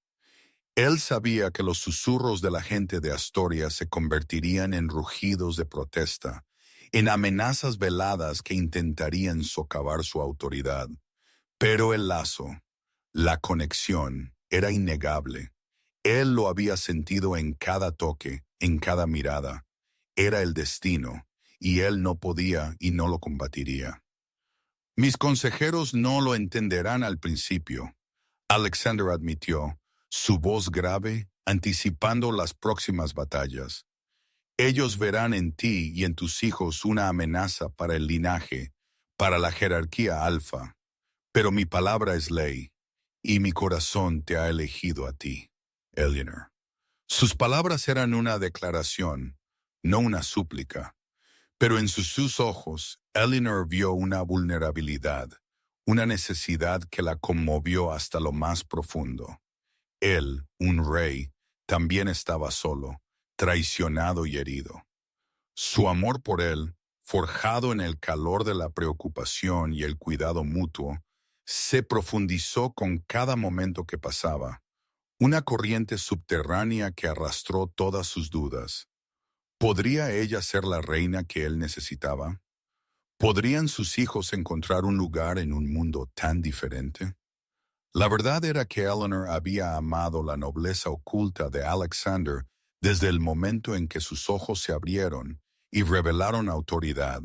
Él sabía que los susurros de la gente de Astoria se convertirían en rugidos de protesta, en amenazas veladas que intentarían socavar su autoridad. Pero el lazo, la conexión, era innegable. Él lo había sentido en cada toque, en cada mirada. Era el destino, y él no podía y no lo combatiría. Mis consejeros no lo entenderán al principio, Alexander admitió, su voz grave, anticipando las próximas batallas. Ellos verán en ti y en tus hijos una amenaza para el linaje, para la jerarquía alfa. Pero mi palabra es ley, y mi corazón te ha elegido a ti, Eleanor. Sus palabras eran una declaración, no una súplica. Pero en sus ojos, Eleanor vio una vulnerabilidad, una necesidad que la conmovió hasta lo más profundo. Él, un rey, también estaba solo, traicionado y herido. Su amor por él, forjado en el calor de la preocupación y el cuidado mutuo, se profundizó con cada momento que pasaba, una corriente subterránea que arrastró todas sus dudas. ¿Podría ella ser la reina que él necesitaba? ¿Podrían sus hijos encontrar un lugar en un mundo tan diferente? La verdad era que Eleanor había amado la nobleza oculta de Alexander desde el momento en que sus ojos se abrieron y revelaron autoridad,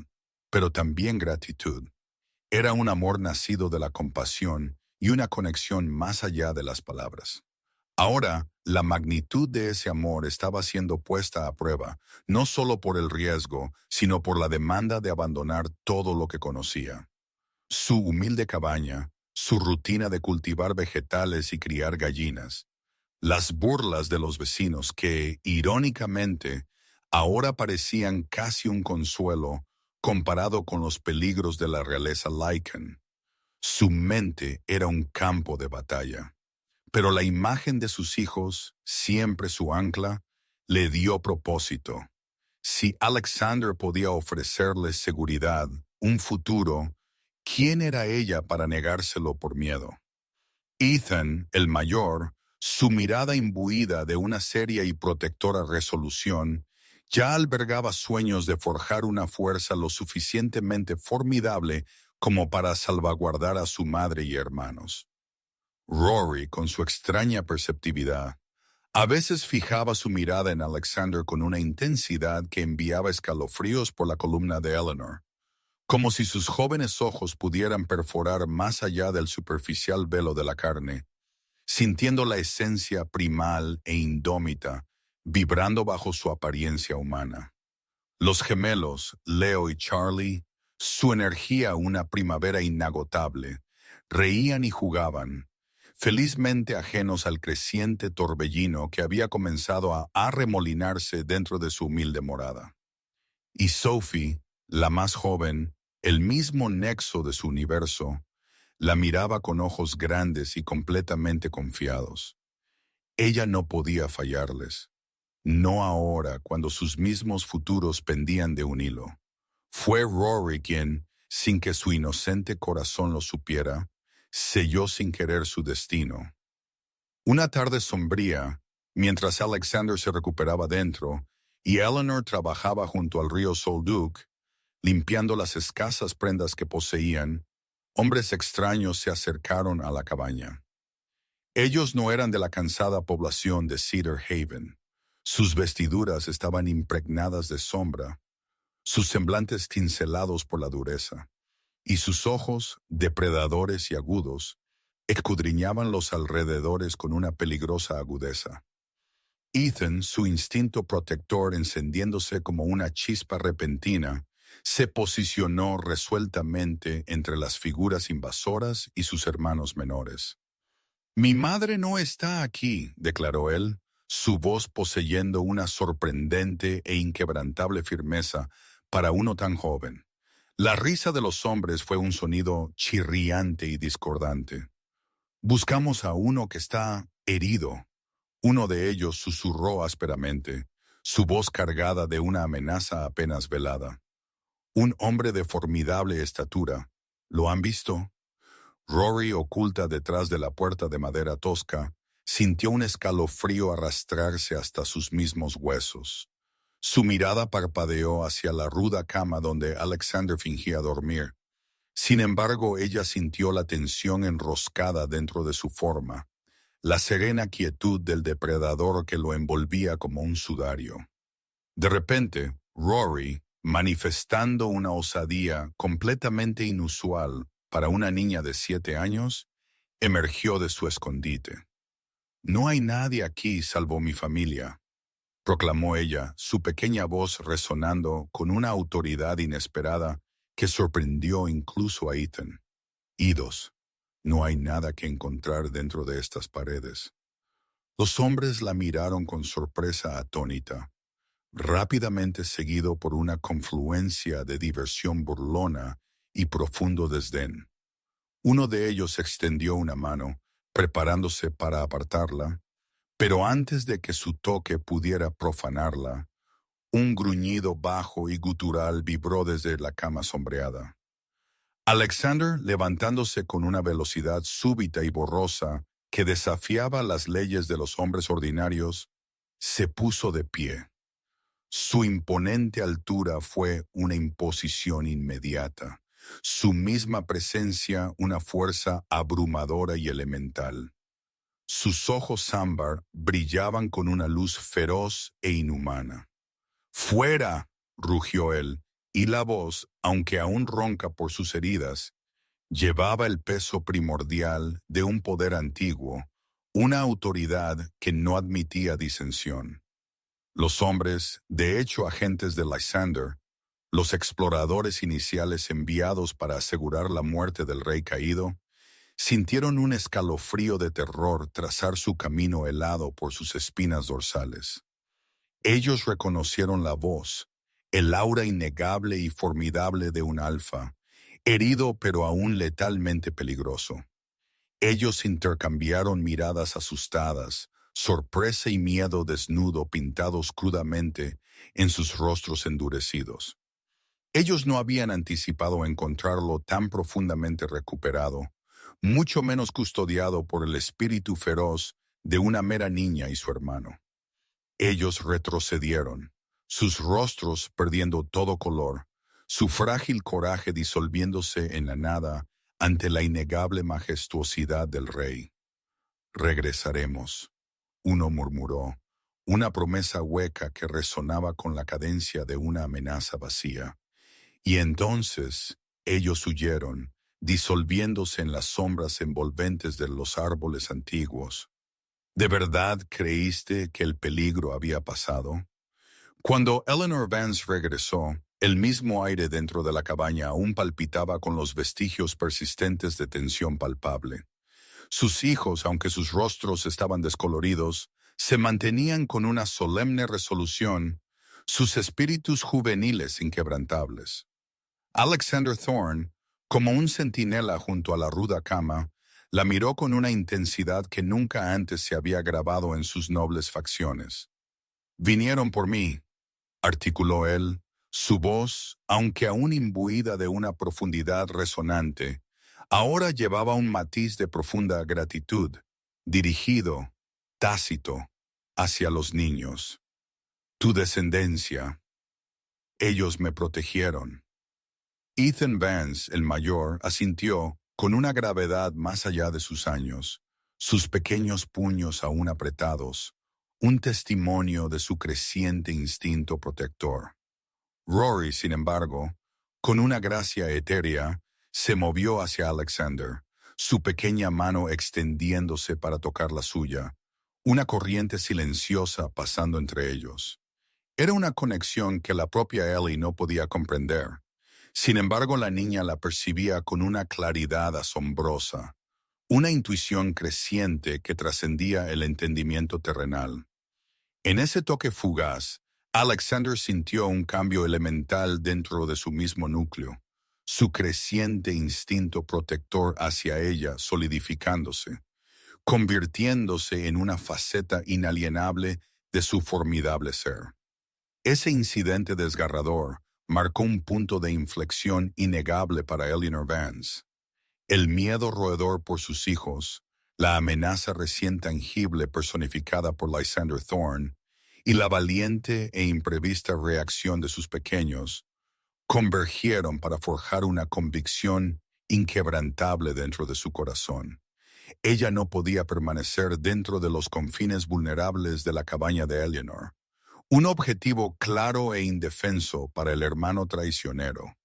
pero también gratitud. Era un amor nacido de la compasión y una conexión más allá de las palabras. Ahora, la magnitud de ese amor estaba siendo puesta a prueba, no solo por el riesgo, sino por la demanda de abandonar todo lo que conocía. Su humilde cabaña, su rutina de cultivar vegetales y criar gallinas, las burlas de los vecinos que, irónicamente, ahora parecían casi un consuelo comparado con los peligros de la realeza Lycan. Su mente era un campo de batalla. Pero la imagen de sus hijos, siempre su ancla, Le dio propósito. Si Alexander podía ofrecerle seguridad, un futuro, ¿quién era ella para negárselo por miedo? Ethan, el mayor, su mirada imbuida de una seria y protectora resolución, ya albergaba sueños de forjar una fuerza lo suficientemente formidable como para salvaguardar a su madre y hermanos. Rory, con su extraña perceptividad, a veces fijaba su mirada en Alexander con una intensidad que enviaba escalofríos por la columna de Eleanor, como si sus jóvenes ojos pudieran perforar más allá del superficial velo de la carne, sintiendo la esencia primal e indómita, vibrando bajo su apariencia humana. Los gemelos, Leo y Charlie, su energía una primavera inagotable, reían y jugaban, felizmente ajenos al creciente torbellino que había comenzado a arremolinarse dentro de su humilde morada. Y Sophie, la más joven, el mismo nexo de su universo, la miraba con ojos grandes y completamente confiados. Ella no podía fallarles, no ahora cuando sus mismos futuros pendían de un hilo. Fue Rory quien, sin que su inocente corazón lo supiera, selló sin querer su destino. Una tarde sombría, mientras Alexander se recuperaba dentro y Eleanor trabajaba junto al río Solduc, limpiando las escasas prendas que poseían, hombres extraños se acercaron a la cabaña. Ellos no eran de la cansada población de Cedar Haven. Sus vestiduras estaban impregnadas de sombra, sus semblantes tincelados por la dureza, y sus ojos, depredadores y agudos, escudriñaban los alrededores con una peligrosa agudeza. Ethan, su instinto protector encendiéndose como una chispa repentina, se posicionó resueltamente entre las figuras invasoras y sus hermanos menores. «Mi madre no está aquí», declaró él, su voz poseyendo una sorprendente e inquebrantable firmeza para uno tan joven. La risa de los hombres fue un sonido chirriante y discordante. «Buscamos a uno que está herido». Uno de ellos susurró ásperamente, su voz cargada de una amenaza apenas velada. «Un hombre de formidable estatura. ¿Lo han visto?» Rory, oculta detrás de la puerta de madera tosca, sintió un escalofrío arrastrarse hasta sus mismos huesos. Su mirada parpadeó hacia la ruda cama donde Alexander fingía dormir. Sin embargo, ella sintió la tensión enroscada dentro de su forma, la serena quietud del depredador que lo envolvía como un sudario. De repente, Rory, manifestando una osadía completamente inusual para una niña de 7 años, emergió de su escondite. «No hay nadie aquí salvo mi familia», proclamó ella, su pequeña voz resonando con una autoridad inesperada que sorprendió incluso a Ethan. «Idos, no hay nada que encontrar dentro de estas paredes». Los hombres la miraron con sorpresa atónita, rápidamente seguido por una confluencia de diversión burlona y profundo desdén. Uno de ellos extendió una mano, preparándose para apartarla, pero antes de que su toque pudiera profanarla, un gruñido bajo y gutural vibró desde la cama sombreada. Alexander, levantándose con una velocidad súbita y borrosa que desafiaba las leyes de los hombres ordinarios, se puso de pie. Su imponente altura fue una imposición inmediata, su misma presencia una fuerza abrumadora y elemental. Sus ojos ámbar brillaban con una luz feroz e inhumana. «¡Fuera!», rugió él, y la voz, aunque aún ronca por sus heridas, llevaba el peso primordial de un poder antiguo, una autoridad que no admitía disensión. Los hombres, de hecho agentes de Lysander, los exploradores iniciales enviados para asegurar la muerte del rey caído, sintieron un escalofrío de terror trazar su camino helado por sus espinas dorsales. Ellos reconocieron la voz, el aura innegable y formidable de un alfa, herido pero aún letalmente peligroso. Ellos intercambiaron miradas asustadas, sorpresa y miedo desnudo pintados crudamente en sus rostros endurecidos. Ellos no habían anticipado encontrarlo tan profundamente recuperado, mucho menos custodiado por el espíritu feroz de una mera niña y su hermano. Ellos retrocedieron, sus rostros perdiendo todo color, su frágil coraje disolviéndose en la nada ante la innegable majestuosidad del rey. Regresaremos, uno murmuró, una promesa hueca que resonaba con la cadencia de una amenaza vacía. Y entonces ellos huyeron, disolviéndose en las sombras envolventes de los árboles antiguos. ¿De verdad creíste que el peligro había pasado? Cuando Eleanor Vance regresó, el mismo aire dentro de la cabaña aún palpitaba con los vestigios persistentes de tensión palpable. Sus hijos, aunque sus rostros estaban descoloridos, se mantenían con una solemne resolución, sus espíritus juveniles inquebrantables. Alexander Thorne, como un centinela junto a la ruda cama, la miró con una intensidad que nunca antes se había grabado en sus nobles facciones. «Vinieron por mí», articuló él, su voz, aunque aún imbuida de una profundidad resonante, ahora llevaba un matiz de profunda gratitud, dirigido, tácito, hacia los niños. «Tu descendencia. Ellos me protegieron». Ethan Vance, el mayor, asintió con una gravedad más allá de sus años, sus pequeños puños aún apretados, un testimonio de su creciente instinto protector. Rory, sin embargo, con una gracia etérea, se movió hacia Alexander, su pequeña mano extendiéndose para tocar la suya, una corriente silenciosa pasando entre ellos. Era una conexión que la propia Ellie no podía comprender. Sin embargo, la niña la percibía con una claridad asombrosa, una intuición creciente que trascendía el entendimiento terrenal. En ese toque fugaz, Alexander sintió un cambio elemental dentro de su mismo núcleo, su creciente instinto protector hacia ella solidificándose, convirtiéndose en una faceta inalienable de su formidable ser. Ese incidente desgarrador marcó un punto de inflexión innegable para Eleanor Vance. El miedo roedor por sus hijos, la amenaza recién tangible personificada por Lysander Thorne y la valiente e imprevista reacción de sus pequeños convergieron para forjar una convicción inquebrantable dentro de su corazón. Ella no podía permanecer dentro de los confines vulnerables de la cabaña de Eleanor, un objetivo claro e indefenso para el hermano traicionero.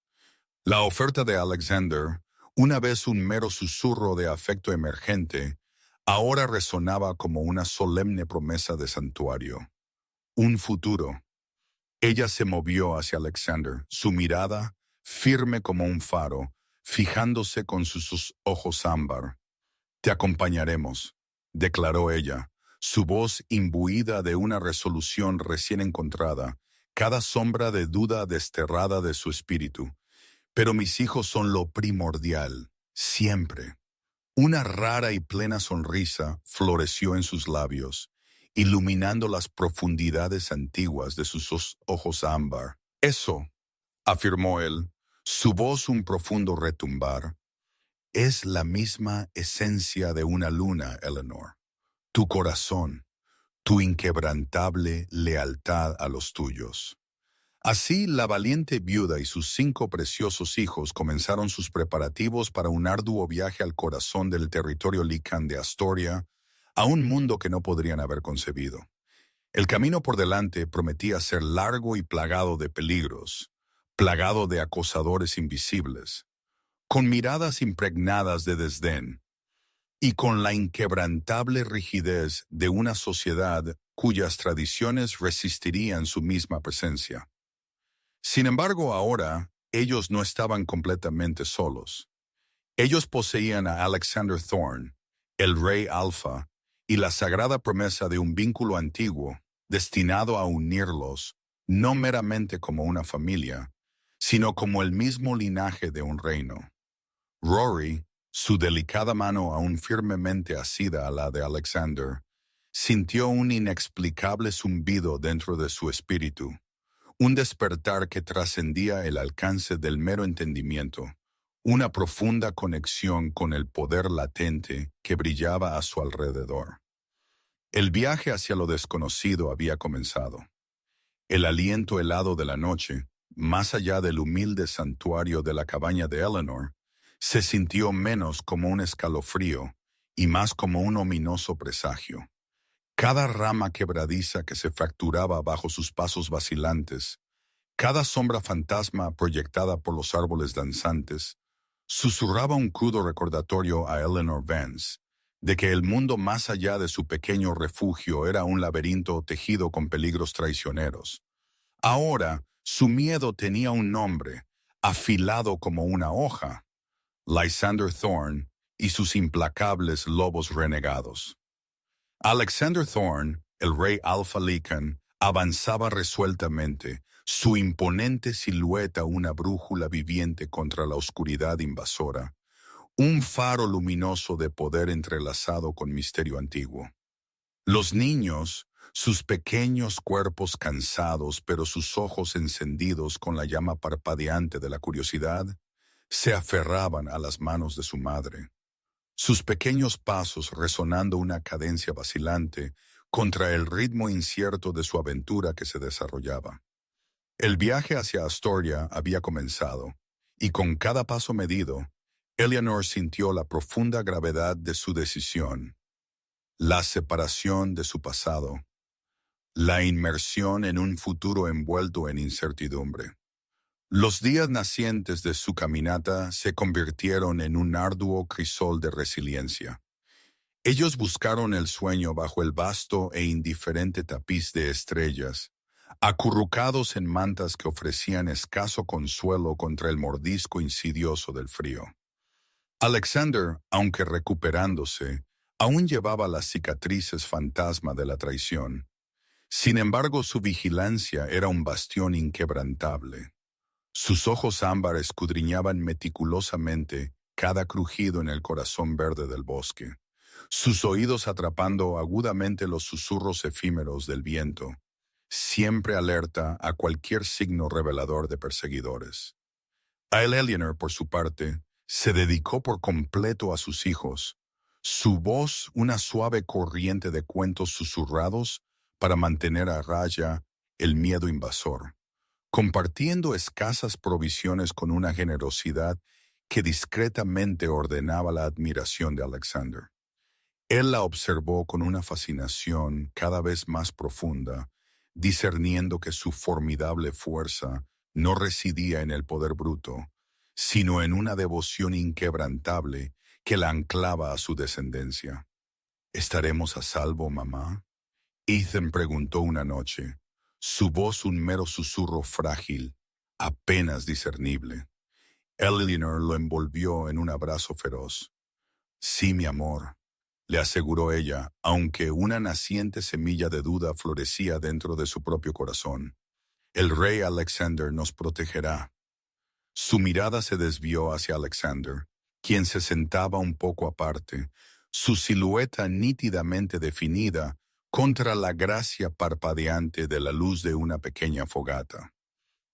La oferta de Alexander, una vez un mero susurro de afecto emergente, ahora resonaba como una solemne promesa de santuario. Un futuro. Ella se movió hacia Alexander, su mirada, firme como un faro, fijándose con sus ojos ámbar. «Te acompañaremos», declaró ella, su voz imbuida de una resolución recién encontrada, cada sombra de duda desterrada de su espíritu. «Pero mis hijos son lo primordial, siempre». Una rara y plena sonrisa floreció en sus labios, iluminando las profundidades antiguas de sus ojos ámbar. «Eso», afirmó él, su voz un profundo retumbar, «es la misma esencia de una luna, Eleanor. Tu corazón, tu inquebrantable lealtad a los tuyos». Así, la valiente viuda y sus 5 preciosos hijos comenzaron sus preparativos para un arduo viaje al corazón del territorio Lycan de Astoria, a un mundo que no podrían haber concebido. El camino por delante prometía ser largo y plagado de peligros, plagado de acosadores invisibles, con miradas impregnadas de desdén, y con la inquebrantable rigidez de una sociedad cuyas tradiciones resistirían su misma presencia. Sin embargo, ahora, ellos no estaban completamente solos. Ellos poseían a Alexander Thorne, el Rey Alfa, y la sagrada promesa de un vínculo antiguo, destinado a unirlos, no meramente como una familia, sino como el mismo linaje de un reino. Rory, su delicada mano aún firmemente asida a la de Alexander, sintió un inexplicable zumbido dentro de su espíritu, un despertar que trascendía el alcance del mero entendimiento, una profunda conexión con el poder latente que brillaba a su alrededor. El viaje hacia lo desconocido había comenzado. El aliento helado de la noche, más allá del humilde santuario de la cabaña de Eleanor, se sintió menos como un escalofrío y más como un ominoso presagio. Cada rama quebradiza que se fracturaba bajo sus pasos vacilantes, cada sombra fantasma proyectada por los árboles danzantes, susurraba un crudo recordatorio a Eleanor Vance de que el mundo más allá de su pequeño refugio era un laberinto tejido con peligros traicioneros. Ahora, su miedo tenía un nombre, afilado como una hoja: Lysander Thorne y sus implacables lobos renegados. Alexander Thorne, el rey Alpha Lycan, avanzaba resueltamente, su imponente silueta una brújula viviente contra la oscuridad invasora, un faro luminoso de poder entrelazado con misterio antiguo. Los niños, sus pequeños cuerpos cansados pero sus ojos encendidos con la llama parpadeante de la curiosidad, se aferraban a las manos de su madre, sus pequeños pasos resonando una cadencia vacilante contra el ritmo incierto de su aventura que se desarrollaba. El viaje hacia Astoria había comenzado, y con cada paso medido, Eleanor sintió la profunda gravedad de su decisión, la separación de su pasado, la inmersión en un futuro envuelto en incertidumbre. Los días nacientes de su caminata se convirtieron en un arduo crisol de resiliencia. Ellos buscaron el sueño bajo el vasto e indiferente tapiz de estrellas, acurrucados en mantas que ofrecían escaso consuelo contra el mordisco insidioso del frío. Alexander, aunque recuperándose, aún llevaba las cicatrices fantasma de la traición. Sin embargo, su vigilancia era un bastión inquebrantable. Sus ojos ámbar escudriñaban meticulosamente cada crujido en el corazón verde del bosque, sus oídos atrapando agudamente los susurros efímeros del viento, siempre alerta a cualquier signo revelador de perseguidores. A Eleanor, por su parte, se dedicó por completo a sus hijos, su voz una suave corriente de cuentos susurrados para mantener a raya el miedo invasor, compartiendo escasas provisiones con una generosidad que discretamente ordenaba la admiración de Alexander. Él la observó con una fascinación cada vez más profunda, discerniendo que su formidable fuerza no residía en el poder bruto, sino en una devoción inquebrantable que la anclaba a su descendencia. ¿Estaremos a salvo, mamá?, Ethan preguntó una noche, su voz un mero susurro frágil, apenas discernible. Eleanor lo envolvió en un abrazo feroz. Sí, mi amor, le aseguró ella, aunque una naciente semilla de duda florecía dentro de su propio corazón. El rey Alexander nos protegerá. Su mirada se desvió hacia Alexander, quien se sentaba un poco aparte, su silueta nítidamente definida contra la gracia parpadeante de la luz de una pequeña fogata.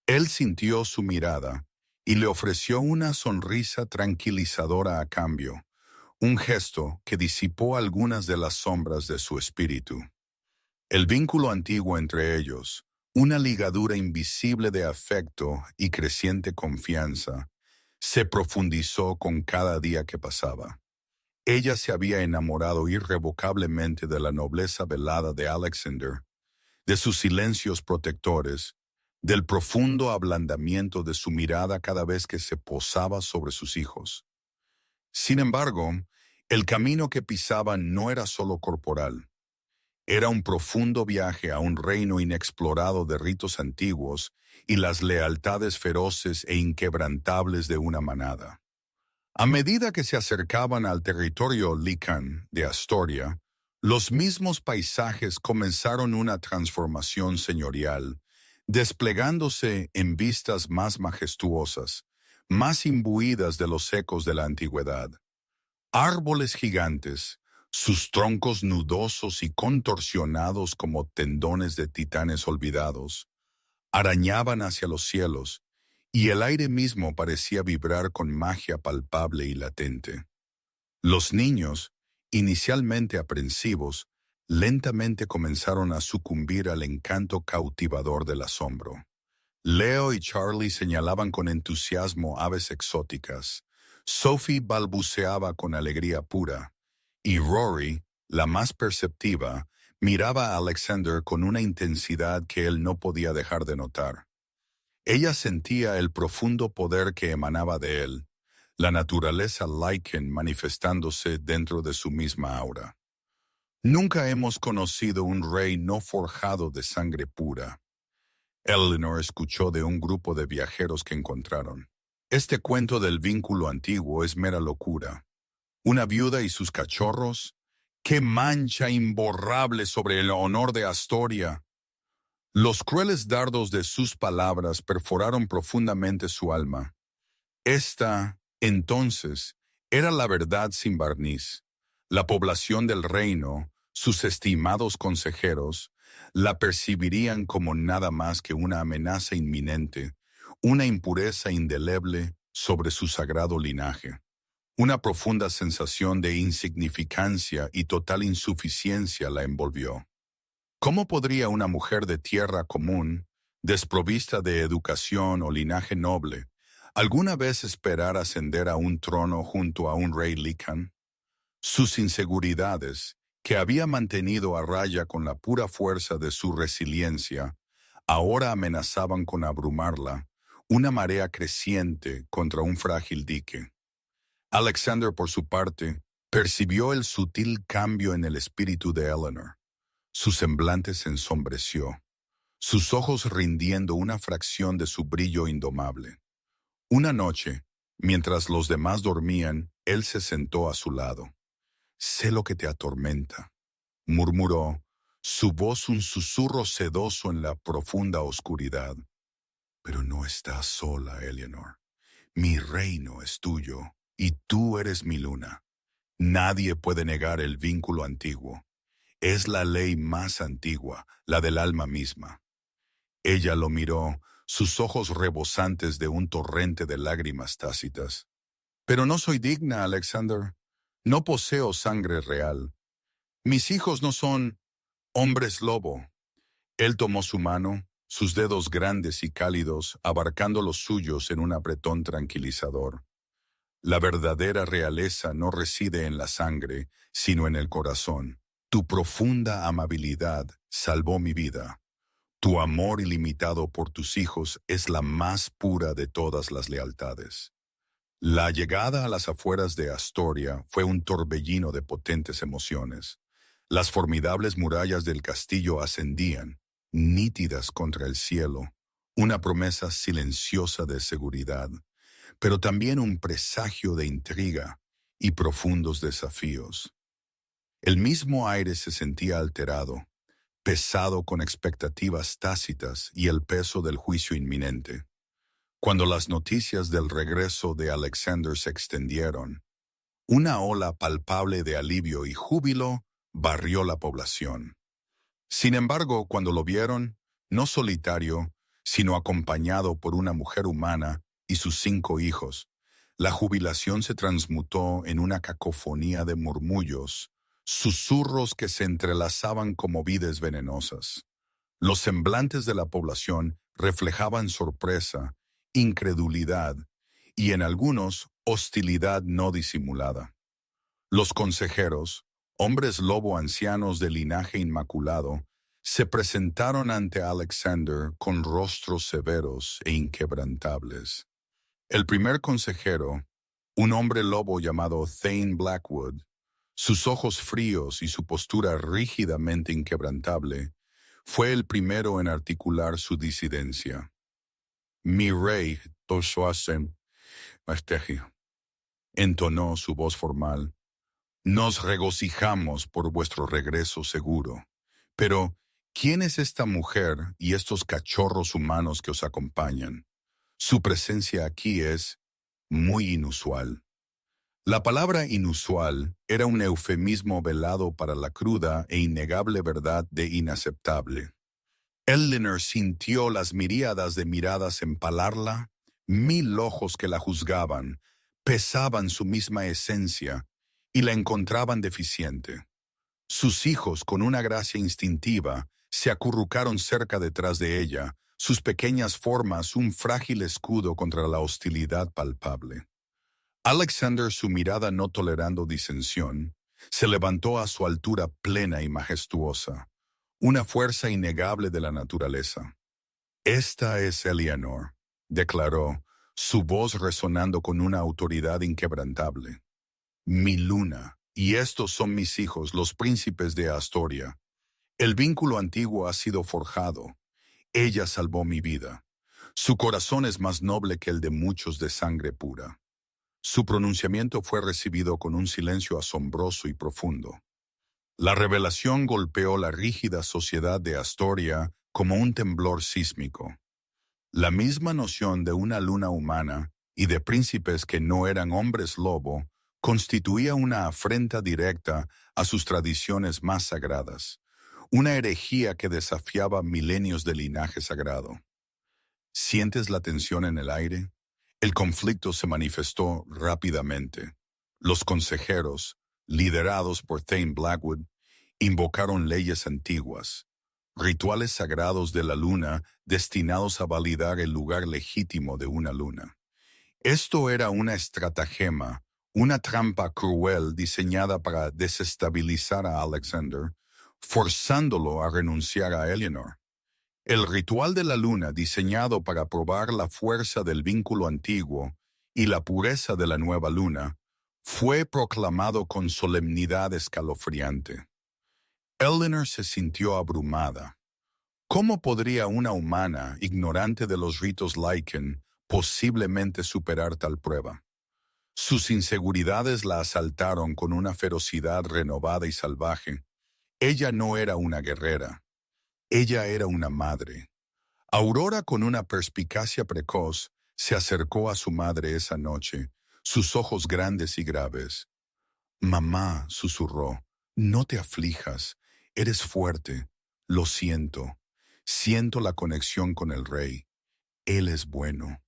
Él sintió su mirada y le ofreció una sonrisa tranquilizadora a cambio, un gesto que disipó algunas de las sombras de su espíritu. El vínculo antiguo entre ellos, una ligadura invisible de afecto y creciente confianza, se profundizó con cada día que pasaba. Ella se había enamorado irrevocablemente de la nobleza velada de Alexander, de sus silencios protectores, del profundo ablandamiento de su mirada cada vez que se posaba sobre sus hijos. Sin embargo, el camino que pisaban no era solo corporal. Era un profundo viaje a un reino inexplorado de ritos antiguos y las lealtades feroces e inquebrantables de una manada. A medida que se acercaban al territorio Lycan de Astoria, los mismos paisajes comenzaron una transformación señorial, desplegándose en vistas más majestuosas, más imbuidas de los ecos de la antigüedad. Árboles gigantes, Sus troncos nudosos y contorsionados como tendones de titanes olvidados, arañaban hacia los cielos, y el aire mismo parecía vibrar con magia palpable y latente. Los niños, inicialmente aprensivos, lentamente comenzaron a sucumbir al encanto cautivador del asombro. Leo y Charlie señalaban con entusiasmo aves exóticas. Sophie balbuceaba con alegría pura, y Rory, la más perceptiva, miraba a Alexander con una intensidad que él no podía dejar de notar. Ella sentía el profundo poder que emanaba de él, la naturaleza Lycan manifestándose dentro de su misma aura. Nunca hemos conocido un rey no forjado de sangre pura. Eleanor escuchó de un grupo de viajeros que encontraron. Este cuento del vínculo antiguo es mera locura. Una viuda y sus cachorros. ¡Qué mancha imborrable sobre el honor de Astoria! Los crueles dardos de sus palabras perforaron profundamente su alma. Esta, entonces, era la verdad sin barniz. La población del reino, sus estimados consejeros, la percibirían como nada más que una amenaza inminente, una impureza indeleble sobre su sagrado linaje. Una profunda sensación de insignificancia y total insuficiencia la envolvió. ¿Cómo podría una mujer de tierra común, desprovista de educación o linaje noble, alguna vez esperar ascender a un trono junto a un rey Lycan? Sus inseguridades, que había mantenido a raya con la pura fuerza de su resiliencia, ahora amenazaban con abrumarla, una marea creciente contra un frágil dique. Alexander, por su parte, percibió el sutil cambio en el espíritu de Eleanor. Su semblante se ensombreció, sus ojos rindiendo una fracción de su brillo indomable. Una noche, mientras los demás dormían, él se sentó a su lado. «Sé lo que te atormenta», murmuró, su voz un susurro sedoso en la profunda oscuridad. «Pero no estás sola, Eleanor. Mi reino es tuyo, y tú eres mi luna. Nadie puede negar el vínculo antiguo. Es la ley más antigua, la del alma misma». Ella lo miró, sus ojos rebosantes de un torrente de lágrimas tácitas. «Pero no soy digna, Alexander. No poseo sangre real. Mis hijos no son hombres lobo». Él tomó su mano, sus dedos grandes y cálidos, abarcando los suyos en un apretón tranquilizador. «La verdadera realeza no reside en la sangre, sino en el corazón. Tu profunda amabilidad salvó mi vida. Tu amor ilimitado por tus hijos es la más pura de todas las lealtades». La llegada a las afueras de Astoria fue un torbellino de potentes emociones. Las formidables murallas del castillo ascendían, nítidas contra el cielo, una promesa silenciosa de seguridad, pero también un presagio de intriga y profundos desafíos. El mismo aire se sentía alterado, pesado con expectativas tácitas y el peso del juicio inminente. Cuando las noticias del regreso de Alexander se extendieron, una ola palpable de alivio y júbilo barrió la población. Sin embargo, cuando lo vieron, no solitario, sino acompañado por una mujer humana y sus 5 hijos, la jubilación se transmutó en una cacofonía de murmullos, susurros que se entrelazaban como vides venenosas. Los semblantes de la población reflejaban sorpresa, incredulidad y en algunos hostilidad no disimulada. Los consejeros, hombres lobo ancianos de linaje inmaculado, se presentaron ante Alexander con rostros severos e inquebrantables. El primer consejero, un hombre lobo llamado Thane Blackwood, sus ojos fríos y su postura rígidamente inquebrantable, fue el primero en articular su disidencia. «Mi rey, Toshoasem, Mastegio», entonó su voz formal, «nos regocijamos por vuestro regreso seguro. Pero, ¿quién es esta mujer y estos cachorros humanos que os acompañan? Su presencia aquí es muy inusual». La palabra inusual era un eufemismo velado para la cruda e innegable verdad de inaceptable. Eleanor sintió las miríadas de miradas empalarla, 1000 ojos que la juzgaban, pesaban su misma esencia y la encontraban deficiente. Sus hijos, con una gracia instintiva, se acurrucaron cerca detrás de ella, sus pequeñas formas un frágil escudo contra la hostilidad palpable. Alexander, su mirada no tolerando disensión, se levantó a su altura plena y majestuosa, una fuerza innegable de la naturaleza. «Esta es Eleanor», declaró, su voz resonando con una autoridad inquebrantable. «Mi luna, y estos son mis hijos, los príncipes de Astoria. El vínculo antiguo ha sido forjado. Ella salvó mi vida. Su corazón es más noble que el de muchos de sangre pura». Su pronunciamiento fue recibido con un silencio asombroso y profundo. La revelación golpeó la rígida sociedad de Astoria como un temblor sísmico. La misma noción de una luna humana y de príncipes que no eran hombres lobo constituía una afrenta directa a sus tradiciones más sagradas, una herejía que desafiaba milenios de linaje sagrado. ¿Sientes la tensión en el aire? El conflicto se manifestó rápidamente. Los consejeros, liderados por Thane Blackwood, invocaron leyes antiguas, rituales sagrados de la luna destinados a validar el lugar legítimo de una luna. Esto era una estratagema, una trampa cruel diseñada para desestabilizar a Alexander, forzándolo a renunciar a Eleanor. El ritual de la luna, diseñado para probar la fuerza del vínculo antiguo y la pureza de la nueva luna, fue proclamado con solemnidad escalofriante. Eleanor se sintió abrumada. ¿Cómo podría una humana, ignorante de los ritos Lycan, posiblemente superar tal prueba? Sus inseguridades la asaltaron con una ferocidad renovada y salvaje. Ella no era una guerrera. Ella era una madre. Aurora, con una perspicacia precoz, se acercó a su madre esa noche, sus ojos grandes y graves. «Mamá», susurró, «no te aflijas, eres fuerte, lo siento. Siento la conexión con el rey. Él es bueno».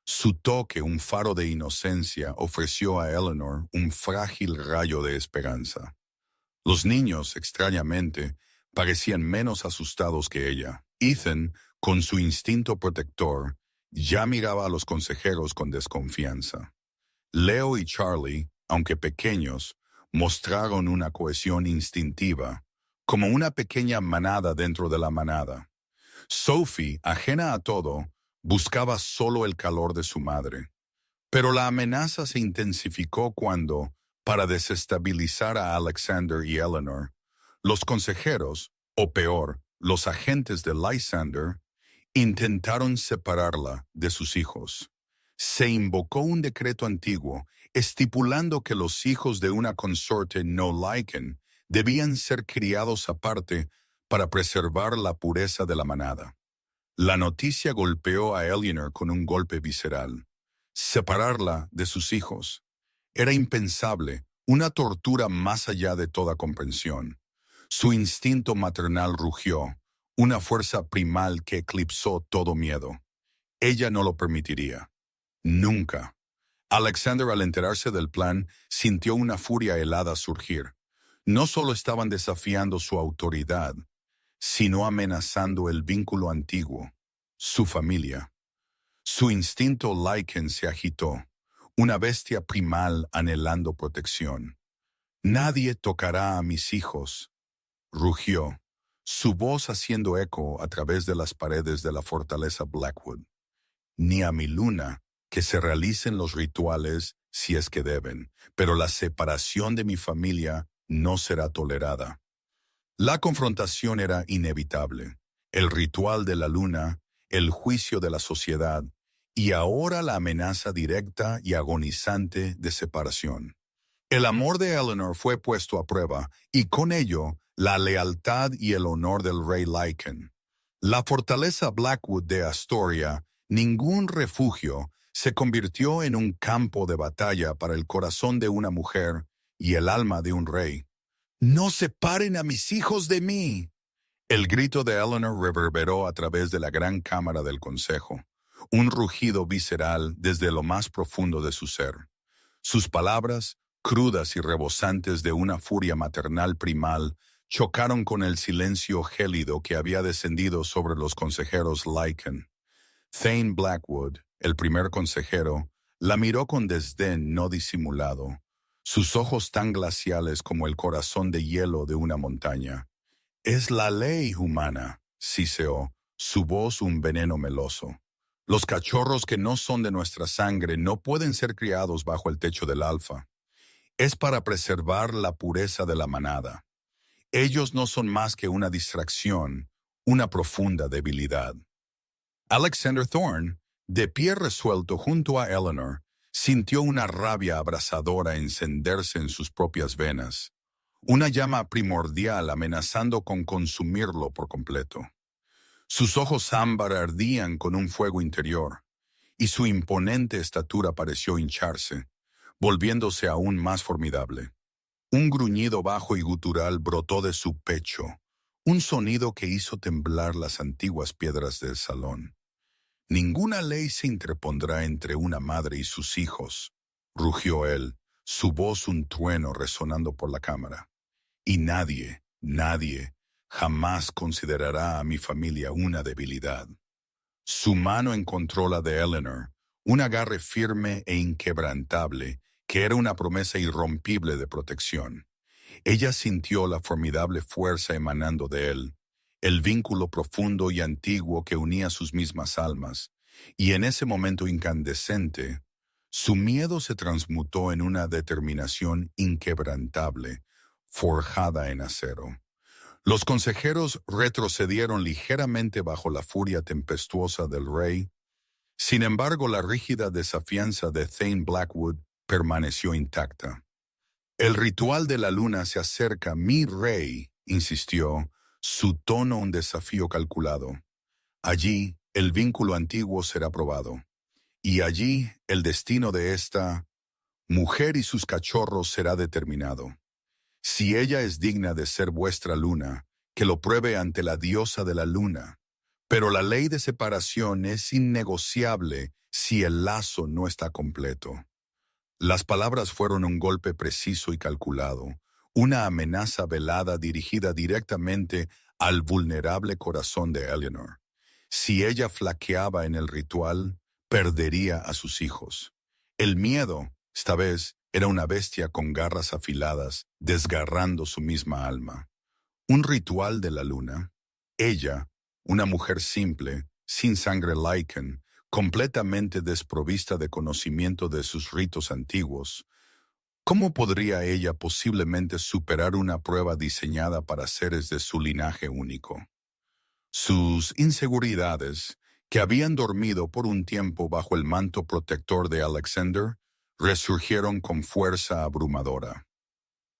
Su toque, un faro de inocencia, ofreció a Eleanor un frágil rayo de esperanza. Los niños, extrañamente, parecían menos asustados que ella. Ethan, con su instinto protector, ya miraba a los consejeros con desconfianza. Leo y Charlie, aunque pequeños, mostraron una cohesión instintiva, como una pequeña manada dentro de la manada. Sophie, ajena a todo, buscaba solo el calor de su madre. Pero la amenaza se intensificó cuando, para desestabilizar a Alexander y Eleanor, los consejeros, o peor, los agentes de Lysander, intentaron separarla de sus hijos. Se invocó un decreto antiguo estipulando que los hijos de una consorte no Lycan debían ser criados aparte para preservar la pureza de la manada. La noticia golpeó a Eleanor con un golpe visceral. Separarla de sus hijos era impensable, una tortura más allá de toda comprensión. Su instinto maternal rugió, una fuerza primal que eclipsó todo miedo. Ella no lo permitiría. Nunca. Alexander, al enterarse del plan, sintió una furia helada surgir. No solo estaban desafiando su autoridad, sino amenazando el vínculo antiguo, su familia. Su instinto Lycan se agitó, una bestia primal anhelando protección. «Nadie tocará a mis hijos», rugió, su voz haciendo eco a través de las paredes de la fortaleza Blackwood. «Ni a mi luna, que se realicen los rituales si es que deben, pero la separación de mi familia no será tolerada». La confrontación era inevitable. El ritual de la luna, el juicio de la sociedad, y ahora la amenaza directa y agonizante de separación. El amor de Eleanor fue puesto a prueba, y con ello, la lealtad y el honor del rey Lycan. La fortaleza Blackwood de Astoria, ningún refugio, se convirtió en un campo de batalla para el corazón de una mujer y el alma de un rey. «¡No separen a mis hijos de mí!». El grito de Eleanor reverberó a través de la gran cámara del consejo, un rugido visceral desde lo más profundo de su ser. Sus palabras, crudas y rebosantes de una furia maternal primal, chocaron con el silencio gélido que había descendido sobre los consejeros Lycan. Thane Blackwood, el primer consejero, la miró con desdén no disimulado, sus ojos tan glaciales como el corazón de hielo de una montaña. «Es la ley humana», siseó, su voz un veneno meloso. «Los cachorros que no son de nuestra sangre no pueden ser criados bajo el techo del alfa. Es para preservar la pureza de la manada. Ellos no son más que una distracción, una profunda debilidad». Alexander Thorne, de pie resuelto junto a Eleanor, sintió una rabia abrasadora encenderse en sus propias venas, una llama primordial amenazando con consumirlo por completo. Sus ojos ámbar ardían con un fuego interior, y su imponente estatura pareció hincharse, volviéndose aún más formidable. Un gruñido bajo y gutural brotó de su pecho, un sonido que hizo temblar las antiguas piedras del salón. «Ninguna ley se interpondrá entre una madre y sus hijos», rugió él, su voz un trueno resonando por la cámara. «Y nadie, jamás considerará a mi familia una debilidad». Su mano encontró la de Eleanor, un agarre firme e inquebrantable, que era una promesa irrompible de protección. Ella sintió la formidable fuerza emanando de él, el vínculo profundo y antiguo que unía sus mismas almas, y en ese momento incandescente, su miedo se transmutó en una determinación inquebrantable, forjada en acero. Los consejeros retrocedieron ligeramente bajo la furia tempestuosa del rey. Sin embargo, la rígida desafianza de Thane Blackwood permaneció intacta. «El ritual de la luna se acerca, mi rey», insistió, su tono un desafío calculado. «Allí, el vínculo antiguo será probado. Y allí, el destino de esta mujer y sus cachorros será determinado. Si ella es digna de ser vuestra luna, que lo pruebe ante la diosa de la luna. Pero la ley de separación es innegociable si el lazo no está completo». Las palabras fueron un golpe preciso y calculado, una amenaza velada dirigida directamente al vulnerable corazón de Eleanor. Si ella flaqueaba en el ritual, perdería a sus hijos. El miedo, esta vez, era una bestia con garras afiladas, desgarrando su misma alma. Un ritual de la luna. Ella, una mujer simple, sin sangre Lycan, completamente desprovista de conocimiento de sus ritos antiguos, ¿cómo podría ella posiblemente superar una prueba diseñada para seres de su linaje único? Sus inseguridades, que habían dormido por un tiempo bajo el manto protector de Alexander, resurgieron con fuerza abrumadora.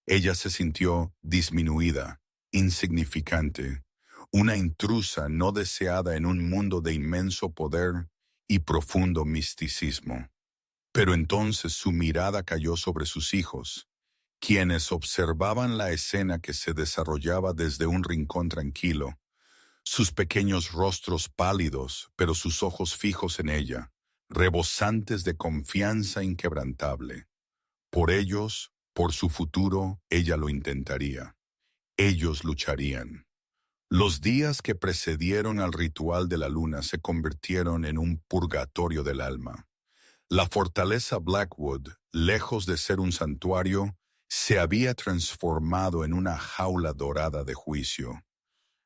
Ella se sintió disminuida, insignificante, una intrusa no deseada en un mundo de inmenso poder y profundo misticismo. Pero entonces su mirada cayó sobre sus hijos, quienes observaban la escena que se desarrollaba desde un rincón tranquilo, sus pequeños rostros pálidos, pero sus ojos fijos en ella, rebosantes de confianza inquebrantable. Por ellos, por su futuro, ella lo intentaría. Ellos lucharían. Los días que precedieron al ritual de la luna se convirtieron en un purgatorio del alma. La fortaleza Blackwood, lejos de ser un santuario, se había transformado en una jaula dorada de juicio.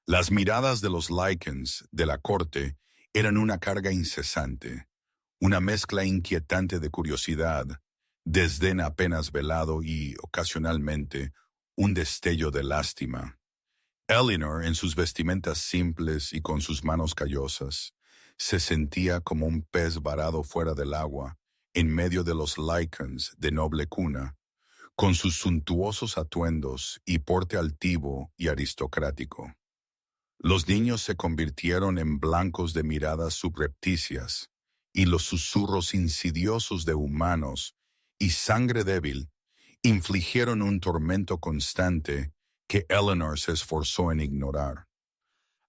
Las miradas de los Lycans de la corte eran una carga incesante, una mezcla inquietante de curiosidad, desdén apenas velado y, ocasionalmente, un destello de lástima. Eleanor, en sus vestimentas simples y con sus manos callosas, se sentía como un pez varado fuera del agua, en medio de los Lycans de noble cuna, con sus suntuosos atuendos y porte altivo y aristocrático. Los niños se convirtieron en blancos de miradas subrepticias, y los susurros insidiosos de humanos y sangre débil infligieron un tormento constante que Eleanor se esforzó en ignorar.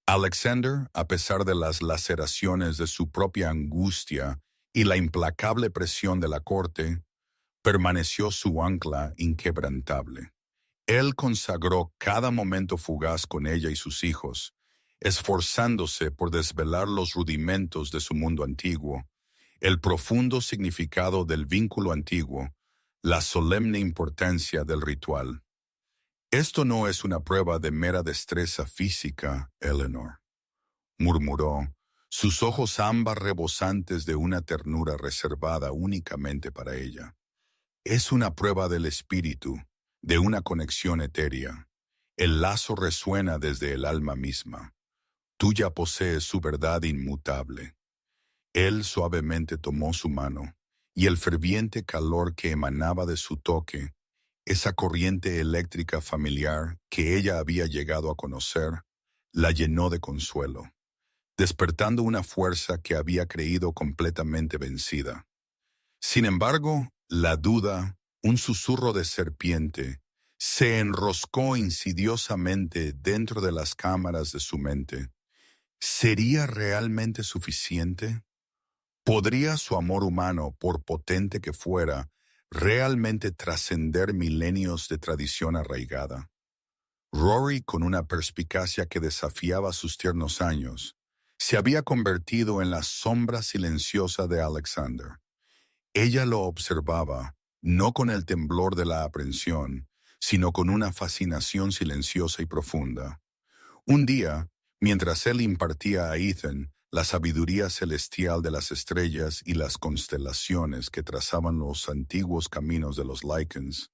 Alexander, a pesar de las laceraciones de su propia angustia y la implacable presión de la corte, permaneció su ancla inquebrantable. Él consagró cada momento fugaz con ella y sus hijos, esforzándose por desvelar los rudimentos de su mundo antiguo, el profundo significado del vínculo antiguo, la solemne importancia del ritual. Esto no es una prueba de mera destreza física, Eleanor, murmuró, sus ojos ámbar rebosantes de una ternura reservada únicamente para ella. Es una prueba del espíritu, de una conexión etérea. El lazo resuena desde el alma misma. Tú ya posees su verdad inmutable. Él suavemente tomó su mano, y el ferviente calor que emanaba de su toque, esa corriente eléctrica familiar que ella había llegado a conocer, la llenó de consuelo, despertando una fuerza que había creído completamente vencida. Sin embargo, la duda, un susurro de serpiente, se enroscó insidiosamente dentro de las cámaras de su mente. ¿Sería realmente suficiente? ¿Podría su amor humano, por potente que fuera, realmente trascender milenios de tradición arraigada? Rory, con una perspicacia que desafiaba sus tiernos años, se había convertido en la sombra silenciosa de Alexander. Ella lo observaba, no con el temblor de la aprensión, sino con una fascinación silenciosa y profunda. Un día, mientras él impartía a Ethan la sabiduría celestial de las estrellas y las constelaciones que trazaban los antiguos caminos de los Lycans,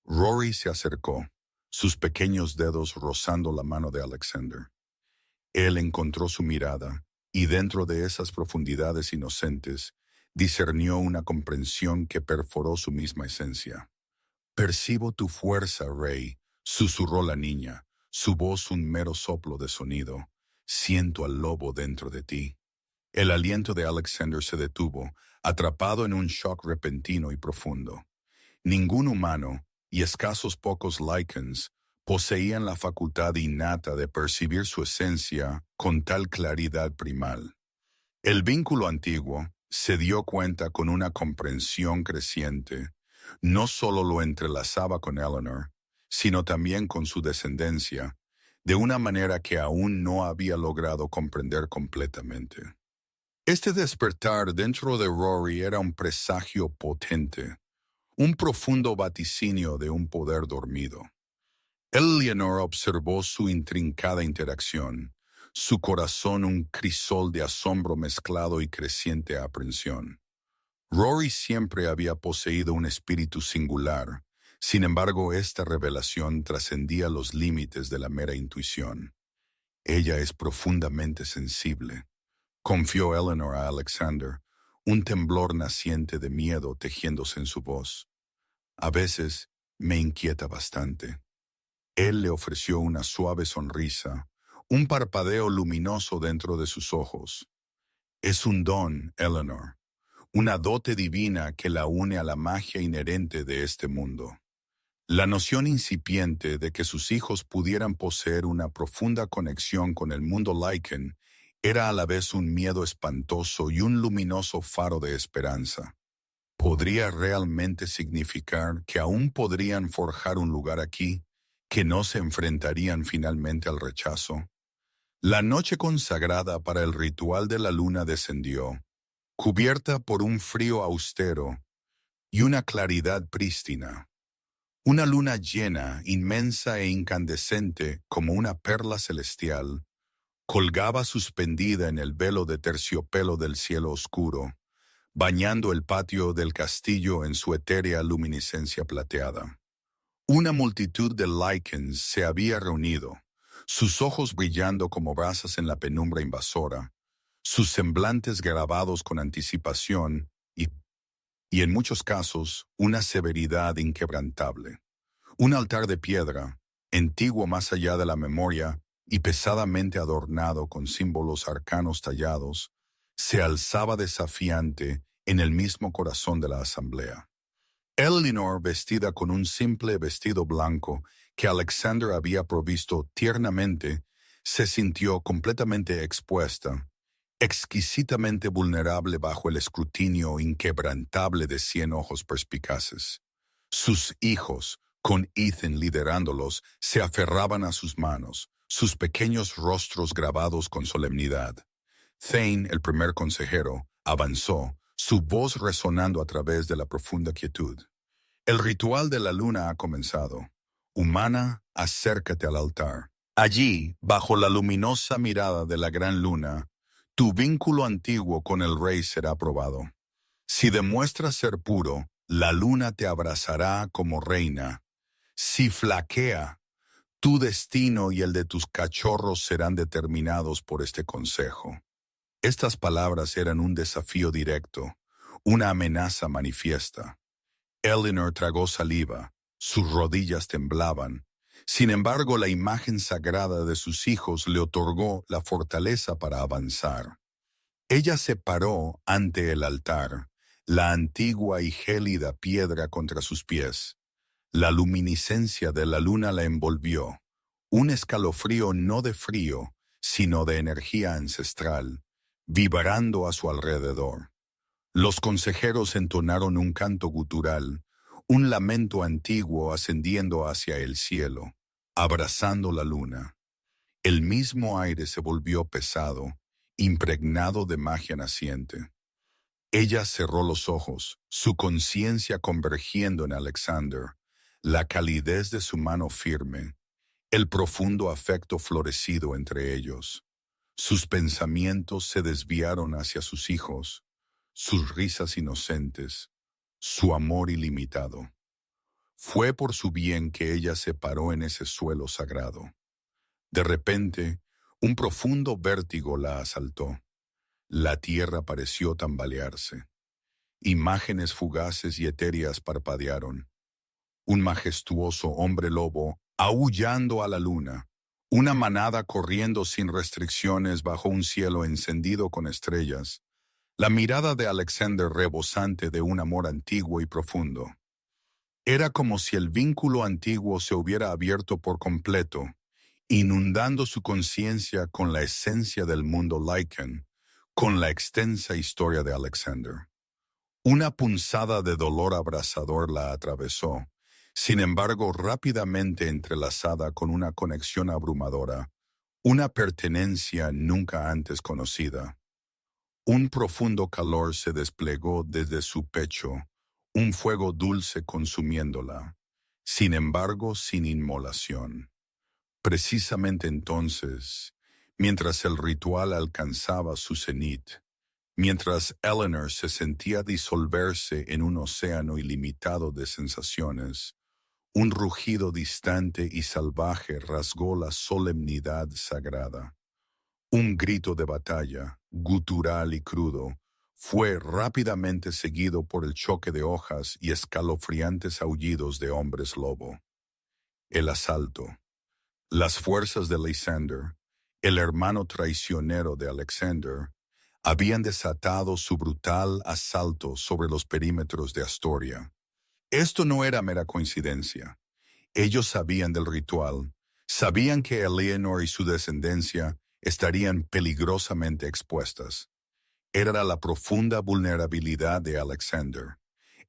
Rory se acercó, sus pequeños dedos rozando la mano de Alexander. Él encontró su mirada, y dentro de esas profundidades inocentes, discernió una comprensión que perforó su misma esencia. «Percibo tu fuerza, Rey», susurró la niña, su voz un mero soplo de sonido. «Siento al lobo dentro de ti». El aliento de Alexander se detuvo, atrapado en un shock repentino y profundo. Ningún humano, y escasos pocos Lycans, poseían la facultad innata de percibir su esencia con tal claridad primal. El vínculo antiguo, se dio cuenta con una comprensión creciente, no solo lo entrelazaba con Eleanor, sino también con su descendencia, de una manera que aún no había logrado comprender completamente. Este despertar dentro de Rory era un presagio potente, un profundo vaticinio de un poder dormido. Eleanor observó su intrincada interacción, su corazón un crisol de asombro mezclado y creciente aprensión. Rory siempre había poseído un espíritu singular, sin embargo esta revelación trascendía los límites de la mera intuición. Ella es profundamente sensible, confió Eleanor a Alexander, un temblor naciente de miedo tejiéndose en su voz. A veces me inquieta bastante. Él le ofreció una suave sonrisa, un parpadeo luminoso dentro de sus ojos. Es un don, Eleanor, una dote divina que la une a la magia inherente de este mundo. La noción incipiente de que sus hijos pudieran poseer una profunda conexión con el mundo Lycan era a la vez un miedo espantoso y un luminoso faro de esperanza. ¿Podría realmente significar que aún podrían forjar un lugar aquí, que no se enfrentarían finalmente al rechazo? La noche consagrada para el ritual de la luna descendió, cubierta por un frío austero y una claridad prístina. Una luna llena, inmensa e incandescente como una perla celestial, colgaba suspendida en el velo de terciopelo del cielo oscuro, bañando el patio del castillo en su etérea luminiscencia plateada. Una multitud de Lycans se había reunido, sus ojos brillando como brasas en la penumbra invasora, sus semblantes grabados con anticipación y en muchos casos, una severidad inquebrantable. Un altar de piedra, antiguo más allá de la memoria y pesadamente adornado con símbolos arcanos tallados, se alzaba desafiante en el mismo corazón de la asamblea. Eleanor, vestida con un simple vestido blanco que Alexander había provisto tiernamente, se sintió completamente expuesta, exquisitamente vulnerable bajo el escrutinio inquebrantable de 100 ojos perspicaces. Sus hijos, con Ethan liderándolos, se aferraban a sus manos, sus pequeños rostros grabados con solemnidad. Thane, el primer consejero, avanzó, su voz resonando a través de la profunda quietud. El ritual de la luna ha comenzado. Humana, acércate al altar. Allí, bajo la luminosa mirada de la gran luna, tu vínculo antiguo con el rey será probado. Si demuestras ser puro, la luna te abrazará como reina. Si flaquea, tu destino y el de tus cachorros serán determinados por este consejo. Estas palabras eran un desafío directo, una amenaza manifiesta. Eleanor tragó saliva, sus rodillas temblaban. Sin embargo, la imagen sagrada de sus hijos le otorgó la fortaleza para avanzar. Ella se paró ante el altar, la antigua y gélida piedra contra sus pies. La luminiscencia de la luna la envolvió, un escalofrío no de frío, sino de energía ancestral, vibrando a su alrededor. Los consejeros entonaron un canto gutural, un lamento antiguo ascendiendo hacia el cielo, abrazando la luna. El mismo aire se volvió pesado, impregnado de magia naciente. Ella cerró los ojos, su conciencia convergiendo en Alexander, la calidez de su mano firme, el profundo afecto florecido entre ellos. Sus pensamientos se desviaron hacia sus hijos, sus risas inocentes, su amor ilimitado. Fue por su bien que ella se paró en ese suelo sagrado. De repente, un profundo vértigo la asaltó. La tierra pareció tambalearse. Imágenes fugaces y etéreas parpadearon. Un majestuoso hombre lobo aullando a la luna, una manada corriendo sin restricciones bajo un cielo encendido con estrellas, la mirada de Alexander rebosante de un amor antiguo y profundo. Era como si el vínculo antiguo se hubiera abierto por completo, inundando su conciencia con la esencia del mundo Lycan, con la extensa historia de Alexander. Una punzada de dolor abrasador la atravesó, sin embargo rápidamente entrelazada con una conexión abrumadora, una pertenencia nunca antes conocida. Un profundo calor se desplegó desde su pecho, un fuego dulce consumiéndola, sin embargo sin inmolación. Precisamente entonces, mientras el ritual alcanzaba su cenit, mientras Eleanor se sentía disolverse en un océano ilimitado de sensaciones, un rugido distante y salvaje rasgó la solemnidad sagrada. Un grito de batalla, gutural y crudo, fue rápidamente seguido por el choque de hojas y escalofriantes aullidos de hombres lobo. El asalto. Las fuerzas de Lysander, el hermano traicionero de Alexander, habían desatado su brutal asalto sobre los perímetros de Astoria. Esto no era mera coincidencia. Ellos sabían del ritual, sabían que Eleanor y su descendencia estarían peligrosamente expuestas. Era la profunda vulnerabilidad de Alexander,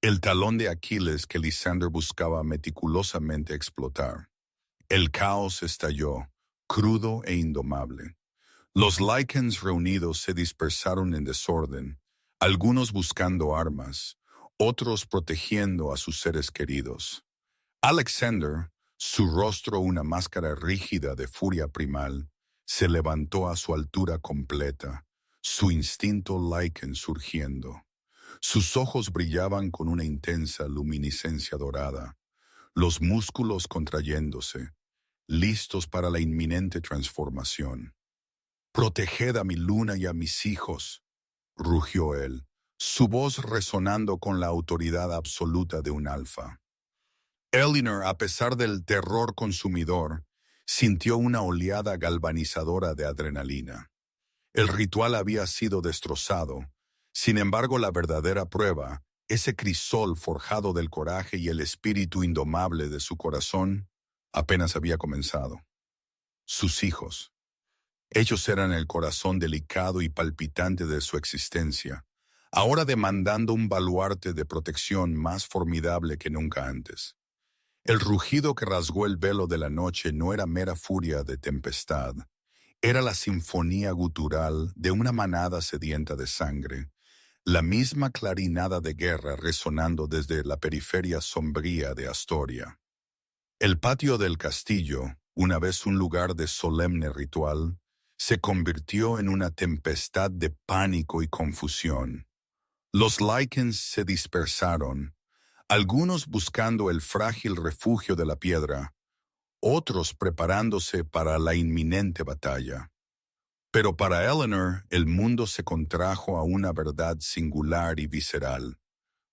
el talón de Aquiles que Lysander buscaba meticulosamente explotar. El caos estalló, crudo e indomable. Los Lycans reunidos se dispersaron en desorden, algunos buscando armas, otros protegiendo a sus seres queridos. Alexander, su rostro una máscara rígida de furia primal, se levantó a su altura completa, su instinto Lycan surgiendo. Sus ojos brillaban con una intensa luminiscencia dorada, los músculos contrayéndose, listos para la inminente transformación. «Proteged a mi luna y a mis hijos», rugió él, su voz resonando con la autoridad absoluta de un alfa. Eleanor, a pesar del terror consumidor, sintió una oleada galvanizadora de adrenalina. El ritual había sido destrozado. Sin embargo, la verdadera prueba, ese crisol forjado del coraje y el espíritu indomable de su corazón, apenas había comenzado. Sus hijos. Ellos eran el corazón delicado y palpitante de su existencia, ahora demandando un baluarte de protección más formidable que nunca antes. El rugido que rasgó el velo de la noche no era mera furia de tempestad, era la sinfonía gutural de una manada sedienta de sangre, la misma clarinada de guerra resonando desde la periferia sombría de Astoria. El patio del castillo, una vez un lugar de solemne ritual, se convirtió en una tempestad de pánico y confusión. Los Lycans se dispersaron, algunos buscando el frágil refugio de la piedra, otros preparándose para la inminente batalla. Pero para Eleanor el mundo se contrajo a una verdad singular y visceral.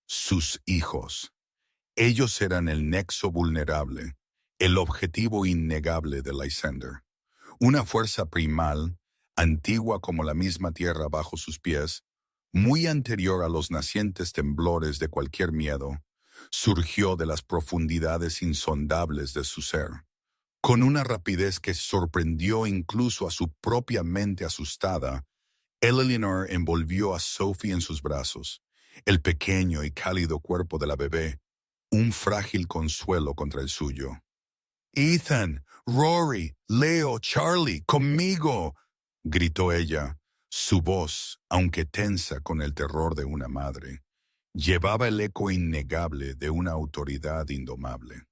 Sus hijos. Ellos eran el nexo vulnerable, el objetivo innegable de Lysander. Una fuerza primal, antigua como la misma tierra bajo sus pies, muy anterior a los nacientes temblores de cualquier miedo, surgió de las profundidades insondables de su ser. Con una rapidez que sorprendió incluso a su propia mente asustada, Eleanor envolvió a Sophie en sus brazos, el pequeño y cálido cuerpo de la bebé, un frágil consuelo contra el suyo. «Ethan, Rory, Leo, Charlie, conmigo», gritó ella. Su voz, aunque tensa con el terror de una madre, llevaba el eco innegable de una autoridad indomable.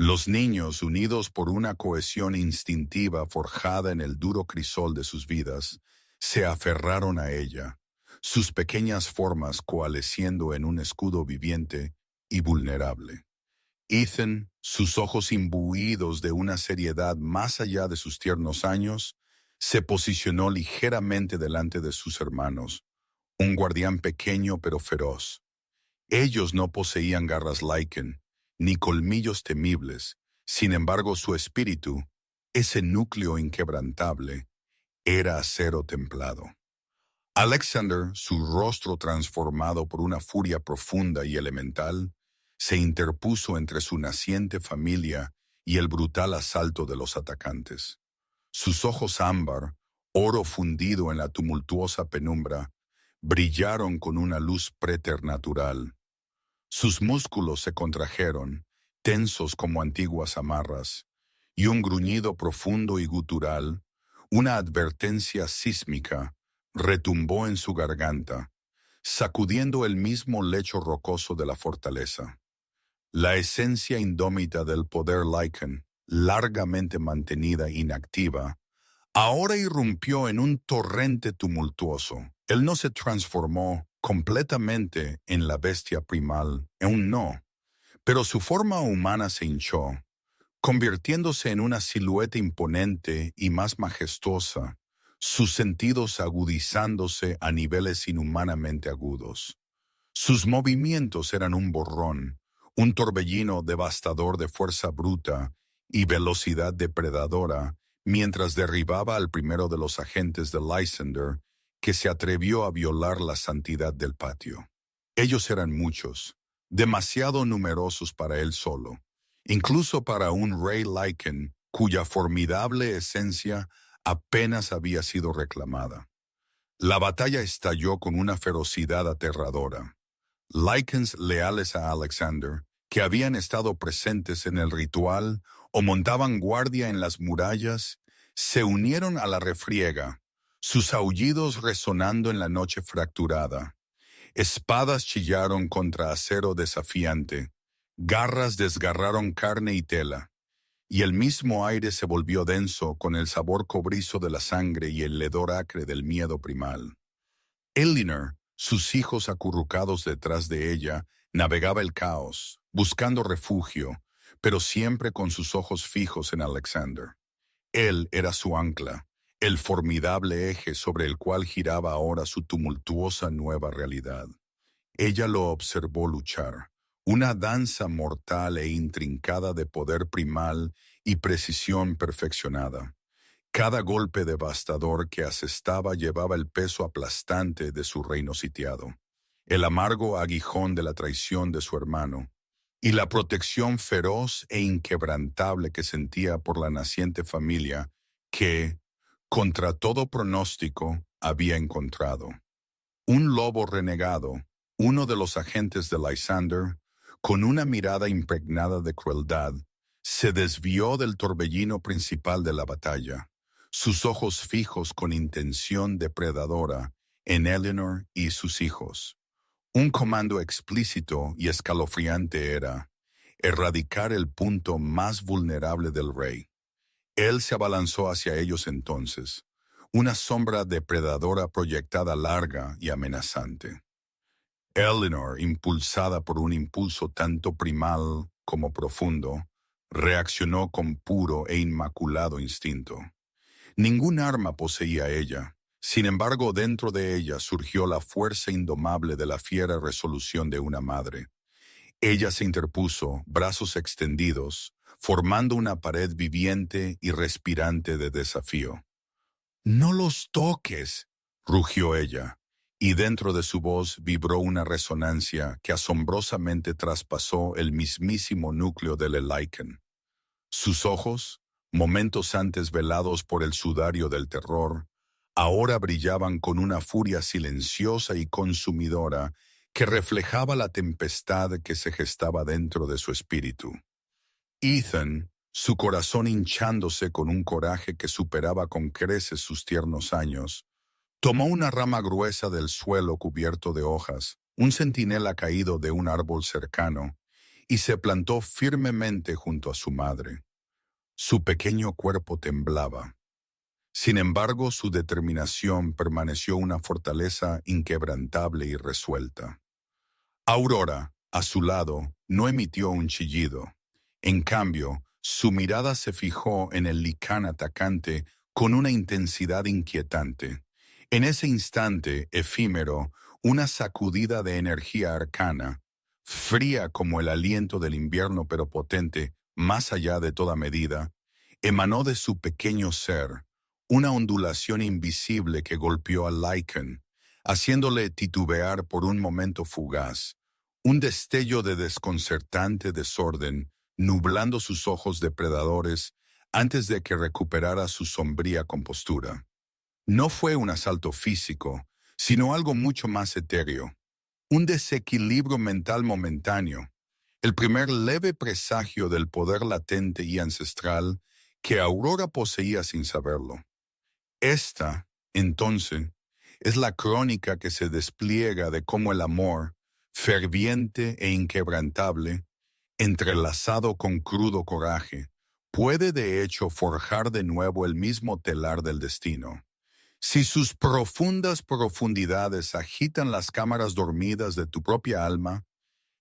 Los niños, unidos por una cohesión instintiva forjada en el duro crisol de sus vidas, se aferraron a ella, sus pequeñas formas coalesciendo en un escudo viviente y vulnerable. Ethan, sus ojos imbuidos de una seriedad más allá de sus tiernos años, se posicionó ligeramente delante de sus hermanos, un guardián pequeño pero feroz. Ellos no poseían garras Lycan, ni colmillos temibles, sin embargo su espíritu, ese núcleo inquebrantable, era acero templado. Alexander, su rostro transformado por una furia profunda y elemental, se interpuso entre su naciente familia y el brutal asalto de los atacantes. Sus ojos ámbar, oro fundido en la tumultuosa penumbra, brillaron con una luz preternatural. Sus músculos se contrajeron, tensos como antiguas amarras, y un gruñido profundo y gutural, una advertencia sísmica, retumbó en su garganta, sacudiendo el mismo lecho rocoso de la fortaleza. La esencia indómita del poder Lycan, largamente mantenida inactiva, ahora irrumpió en un torrente tumultuoso. Él no se transformó completamente en la bestia primal, aún no, pero su forma humana se hinchó, convirtiéndose en una silueta imponente y más majestuosa, sus sentidos agudizándose a niveles inhumanamente agudos. Sus movimientos eran un borrón, un torbellino devastador de fuerza bruta y velocidad depredadora, mientras derribaba al primero de los agentes de Lysander, que se atrevió a violar la santidad del patio. Ellos eran muchos, demasiado numerosos para él solo, incluso para un rey Lycan cuya formidable esencia apenas había sido reclamada. La batalla estalló con una ferocidad aterradora. Lycans leales a Alexander, que habían estado presentes en el ritual o montaban guardia en las murallas, se unieron a la refriega, sus aullidos resonando en la noche fracturada. Espadas chillaron contra acero desafiante, garras desgarraron carne y tela, y el mismo aire se volvió denso con el sabor cobrizo de la sangre y el hedor acre del miedo primal. Eleanor, sus hijos acurrucados detrás de ella, navegaba el caos, buscando refugio, pero siempre con sus ojos fijos en Alexander. Él era su ancla, el formidable eje sobre el cual giraba ahora su tumultuosa nueva realidad. Ella lo observó luchar, una danza mortal e intrincada de poder primal y precisión perfeccionada. Cada golpe devastador que asestaba llevaba el peso aplastante de su reino sitiado, el amargo aguijón de la traición de su hermano, y la protección feroz e inquebrantable que sentía por la naciente familia que, contra todo pronóstico, había encontrado. Un lobo renegado, uno de los agentes de Lysander, con una mirada impregnada de crueldad, se desvió del torbellino principal de la batalla, sus ojos fijos con intención depredadora en Eleanor y sus hijos. Un comando explícito y escalofriante era erradicar el punto más vulnerable del rey. Él se abalanzó hacia ellos entonces, una sombra depredadora proyectada larga y amenazante. Eleanor, impulsada por un impulso tanto primal como profundo, reaccionó con puro e inmaculado instinto. Ningún arma poseía ella. Sin embargo, dentro de ella surgió la fuerza indomable de la fiera resolución de una madre. Ella se interpuso, brazos extendidos, formando una pared viviente y respirante de desafío. «¡No los toques!», rugió ella, y dentro de su voz vibró una resonancia que asombrosamente traspasó el mismísimo núcleo del Lycan. Sus ojos, momentos antes velados por el sudario del terror, ahora brillaban con una furia silenciosa y consumidora que reflejaba la tempestad que se gestaba dentro de su espíritu. Ethan, su corazón hinchándose con un coraje que superaba con creces sus tiernos años, tomó una rama gruesa del suelo cubierto de hojas, un centinela caído de un árbol cercano, y se plantó firmemente junto a su madre. Su pequeño cuerpo temblaba. Sin embargo, su determinación permaneció una fortaleza inquebrantable y resuelta. Aurora, a su lado, no emitió un chillido. En cambio, su mirada se fijó en el licán atacante con una intensidad inquietante. En ese instante efímero, una sacudida de energía arcana, fría como el aliento del invierno pero potente, más allá de toda medida, emanó de su pequeño ser, una ondulación invisible que golpeó a Lycan, haciéndole titubear por un momento fugaz, un destello de desconcertante desorden, nublando sus ojos depredadores antes de que recuperara su sombría compostura. No fue un asalto físico, sino algo mucho más etéreo, un desequilibrio mental momentáneo, el primer leve presagio del poder latente y ancestral que Aurora poseía sin saberlo. Esta, entonces, es la crónica que se despliega de cómo el amor, ferviente e inquebrantable, entrelazado con crudo coraje, puede de hecho forjar de nuevo el mismo telar del destino. Si sus profundas profundidades agitan las cámaras dormidas de tu propia alma,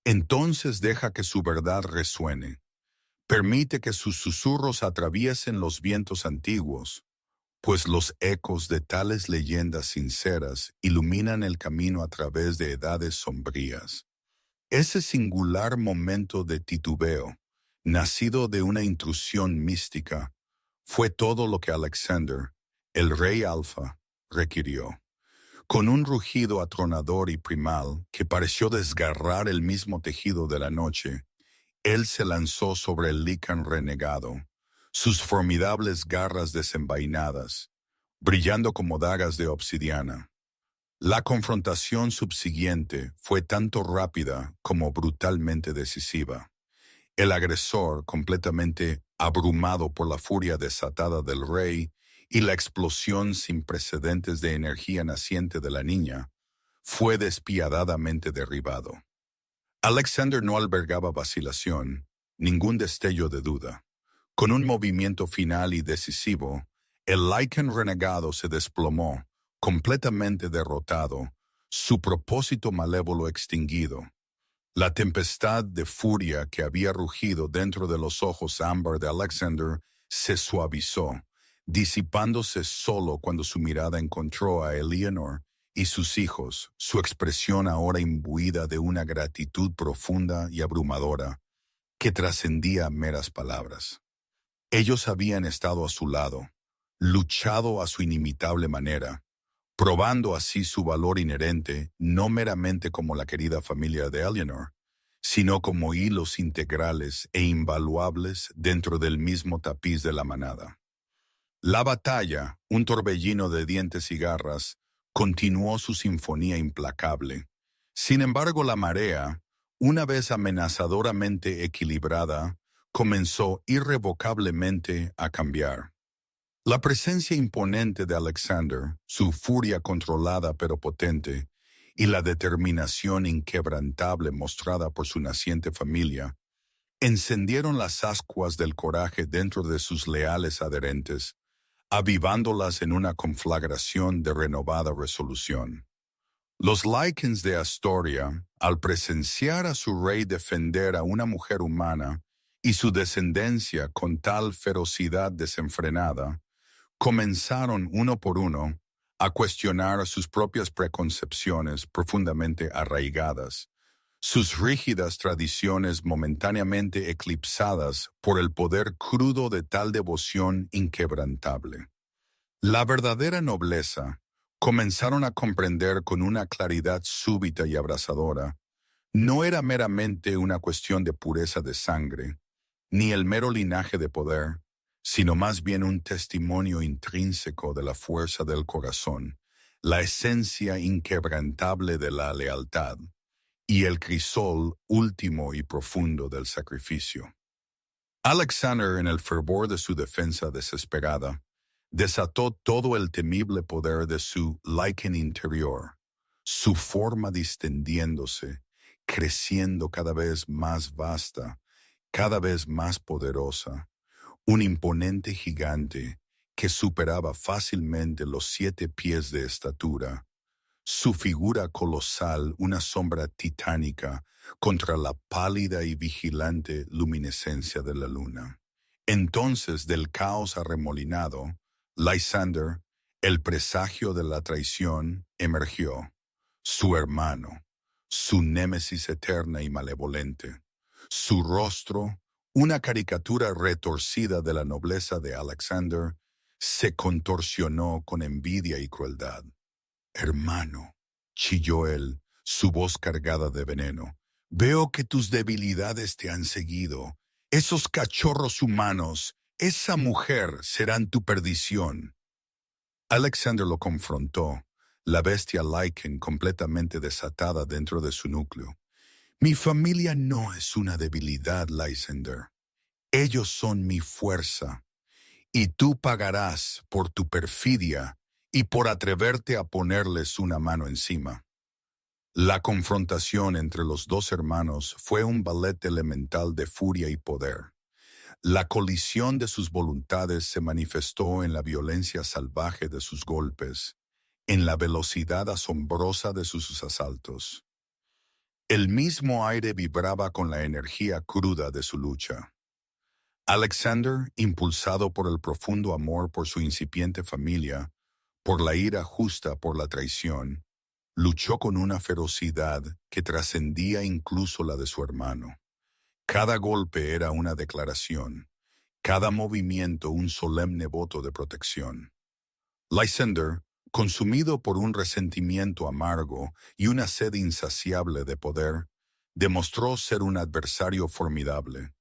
entonces deja que su verdad resuene. Permite que sus susurros atraviesen los vientos antiguos, pues los ecos de tales leyendas sinceras iluminan el camino a través de edades sombrías. Ese singular momento de titubeo, nacido de una intrusión mística, fue todo lo que Alexander, el rey Alfa, requirió. Con un rugido atronador y primal que pareció desgarrar el mismo tejido de la noche, él se lanzó sobre el Lycan renegado, sus formidables garras desenvainadas, brillando como dagas de obsidiana. La confrontación subsiguiente fue tanto rápida como brutalmente decisiva. El agresor, completamente abrumado por la furia desatada del rey y la explosión sin precedentes de energía naciente de la niña, fue despiadadamente derribado. Alexander no albergaba vacilación, ningún destello de duda. Con un movimiento final y decisivo, el Lycan renegado se desplomó, completamente derrotado, su propósito malévolo extinguido. La tempestad de furia que había rugido dentro de los ojos ámbar de Alexander se suavizó, disipándose solo cuando su mirada encontró a Eleanor y sus hijos, su expresión ahora imbuida de una gratitud profunda y abrumadora que trascendía meras palabras. Ellos habían estado a su lado, luchado a su inimitable manera, probando así su valor inherente no meramente como la querida familia de Eleanor, sino como hilos integrales e invaluables dentro del mismo tapiz de la manada. La batalla, un torbellino de dientes y garras, continuó su sinfonía implacable. Sin embargo, la marea, una vez amenazadoramente equilibrada, comenzó irrevocablemente a cambiar. La presencia imponente de Alexander, su furia controlada pero potente, y la determinación inquebrantable mostrada por su naciente familia, encendieron las ascuas del coraje dentro de sus leales adherentes, avivándolas en una conflagración de renovada resolución. Los Lycans de Astoria, al presenciar a su rey defender a una mujer humana y su descendencia con tal ferocidad desenfrenada, comenzaron uno por uno a cuestionar sus propias preconcepciones profundamente arraigadas, sus rígidas tradiciones momentáneamente eclipsadas por el poder crudo de tal devoción inquebrantable. La verdadera nobleza, comenzaron a comprender con una claridad súbita y abrasadora, no era meramente una cuestión de pureza de sangre, ni el mero linaje de poder, sino más bien un testimonio intrínseco de la fuerza del corazón, la esencia inquebrantable de la lealtad, y el crisol último y profundo del sacrificio. Alexander, en el fervor de su defensa desesperada, desató todo el temible poder de su Lycan interior, su forma distendiéndose, creciendo cada vez más vasta, cada vez más poderosa, un imponente gigante que superaba fácilmente los 7 pies de estatura, su figura colosal una sombra titánica contra la pálida y vigilante luminescencia de la luna. Entonces, del caos arremolinado, Lysander, el presagio de la traición, emergió, su hermano, su némesis eterna y malevolente, su rostro, una caricatura retorcida de la nobleza de Alexander, se contorsionó con envidia y crueldad. Hermano, chilló él, su voz cargada de veneno, veo que tus debilidades te han seguido. Esos cachorros humanos, esa mujer serán tu perdición. Alexander lo confrontó, la bestia Lycan completamente desatada dentro de su núcleo. Mi familia no es una debilidad, Lysander. Ellos son mi fuerza, y tú pagarás por tu perfidia y por atreverte a ponerles una mano encima. La confrontación entre los dos hermanos fue un ballet elemental de furia y poder. La colisión de sus voluntades se manifestó en la violencia salvaje de sus golpes, en la velocidad asombrosa de sus asaltos. El mismo aire vibraba con la energía cruda de su lucha. Alexander, impulsado por el profundo amor por su incipiente familia, por la ira justa por la traición, luchó con una ferocidad que trascendía incluso la de su hermano. Cada golpe era una declaración, cada movimiento un solemne voto de protección. Lysander, consumido por un resentimiento amargo y una sed insaciable de poder, demostró ser un adversario formidable.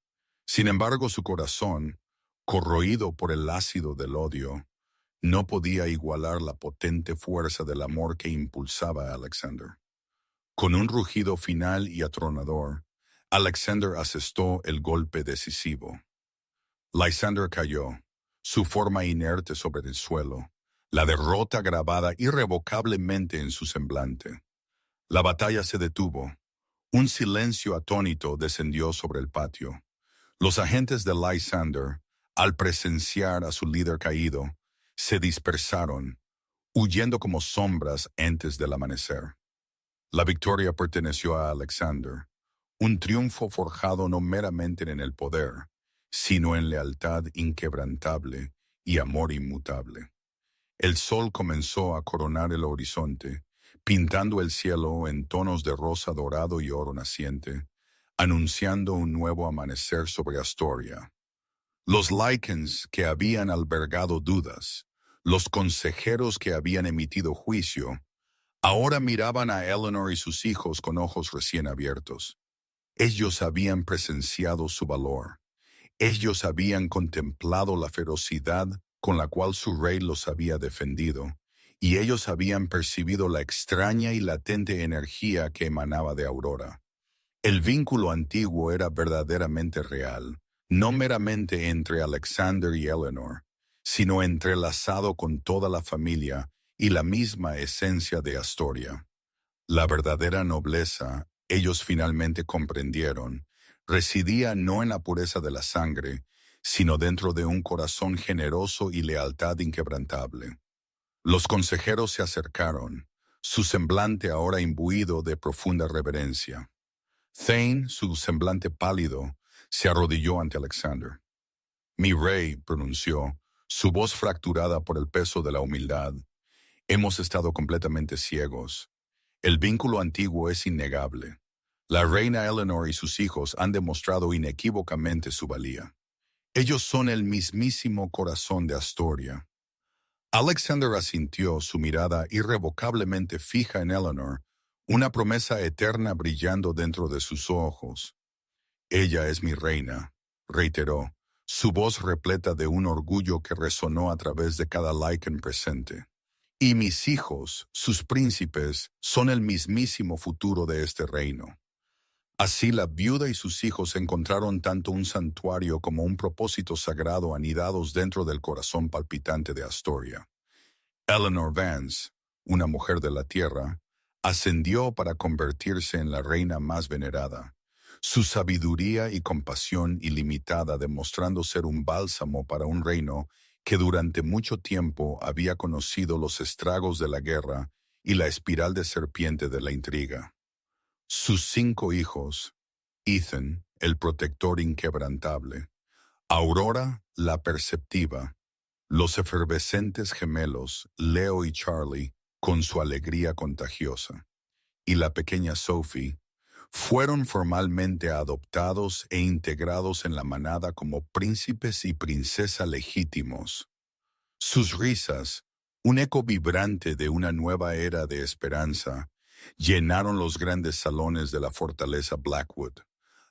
Sin embargo, su corazón, corroído por el ácido del odio, no podía igualar la potente fuerza del amor que impulsaba a Alexander. Con un rugido final y atronador, Alexander asestó el golpe decisivo. Lysander cayó, su forma inerte sobre el suelo, la derrota grabada irrevocablemente en su semblante. La batalla se detuvo. Un silencio atónito descendió sobre el patio. Los agentes de Lysander, al presenciar a su líder caído, se dispersaron, huyendo como sombras antes del amanecer. La victoria perteneció a Alexander, un triunfo forjado no meramente en el poder, sino en lealtad inquebrantable y amor inmutable. El sol comenzó a coronar el horizonte, pintando el cielo en tonos de rosa dorado y oro naciente, anunciando un nuevo amanecer sobre Astoria. Los Lycans, que habían albergado dudas, Los consejeros que habían emitido juicio ahora miraban a Eleanor y sus hijos con ojos recién abiertos. Ellos habían presenciado su valor. Ellos habían contemplado la ferocidad con la cual su rey los había defendido, y ellos habían percibido la extraña y latente energía que emanaba de Aurora. El vínculo antiguo era verdaderamente real, no meramente entre Alexander y Eleanor, sino entrelazado con toda la familia y la misma esencia de Astoria. La verdadera nobleza, ellos finalmente comprendieron, residía no en la pureza de la sangre, sino dentro de un corazón generoso y lealtad inquebrantable. Los consejeros se acercaron, su semblante ahora imbuido de profunda reverencia. Thane, su semblante pálido, se arrodilló ante Alexander. Mi rey, pronunció, su voz fracturada por el peso de la humildad. Hemos estado completamente ciegos. El vínculo antiguo es innegable. La reina Eleanor y sus hijos han demostrado inequívocamente su valía. Ellos son el mismísimo corazón de Astoria. Alexander asintió, su mirada irrevocablemente fija en Eleanor, una promesa eterna brillando dentro de sus ojos. Ella es mi reina, reiteró, su voz repleta de un orgullo que resonó a través de cada Lycan presente. Y mis hijos, sus príncipes, son el mismísimo futuro de este reino. Así la viuda y sus hijos encontraron tanto un santuario como un propósito sagrado anidados dentro del corazón palpitante de Astoria. Eleanor Vance, una mujer de la tierra, ascendió para convertirse en la reina más venerada, su sabiduría y compasión ilimitada demostrando ser un bálsamo para un reino que durante mucho tiempo había conocido los estragos de la guerra y la espiral de serpiente de la intriga. Sus 5 hijos, Ethan, el protector inquebrantable, Aurora, la perceptiva, los efervescentes gemelos, Leo y Charlie, con su alegría contagiosa, y la pequeña Sophie, fueron formalmente adoptados e integrados en la manada como príncipes y princesa legítimos. Sus risas, un eco vibrante de una nueva era de esperanza, llenaron los grandes salones de la fortaleza Blackwood.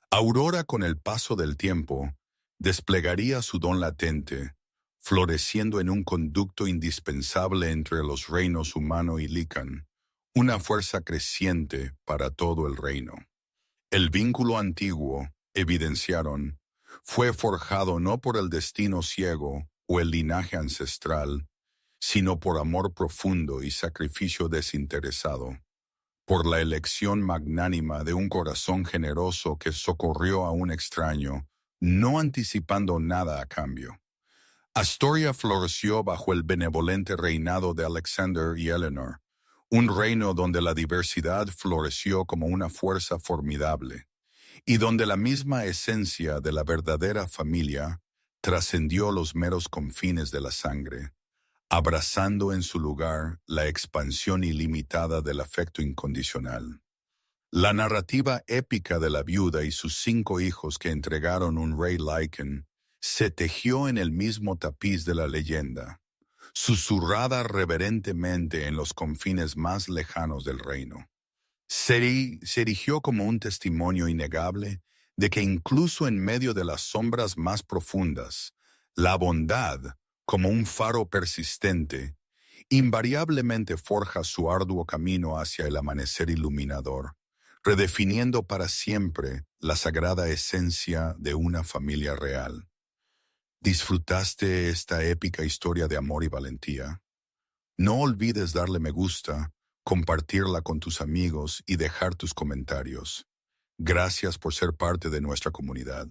Aurora, con el paso del tiempo, desplegaría su don latente, floreciendo en un conducto indispensable entre los reinos humano y Lycan, una fuerza creciente para todo el reino. El vínculo antiguo, evidenciaron, fue forjado no por el destino ciego o el linaje ancestral, sino por amor profundo y sacrificio desinteresado, por la elección magnánima de un corazón generoso que socorrió a un extraño, no anticipando nada a cambio. Astoria floreció bajo el benevolente reinado de Alexander y Eleanor, un reino donde la diversidad floreció como una fuerza formidable, y donde la misma esencia de la verdadera familia trascendió los meros confines de la sangre, abrazando en su lugar la expansión ilimitada del afecto incondicional. La narrativa épica de la viuda y sus 5 hijos que entregaron un rey Lycan se tejió en el mismo tapiz de la leyenda, susurrada reverentemente en los confines más lejanos del reino. Se erigió como un testimonio innegable de que incluso en medio de las sombras más profundas, la bondad, como un faro persistente, invariablemente forja su arduo camino hacia el amanecer iluminador, redefiniendo para siempre la sagrada esencia de una familia real. ¿Disfrutaste esta épica historia de amor y valentía? No olvides darle me gusta, compartirla con tus amigos y dejar tus comentarios. Gracias por ser parte de nuestra comunidad.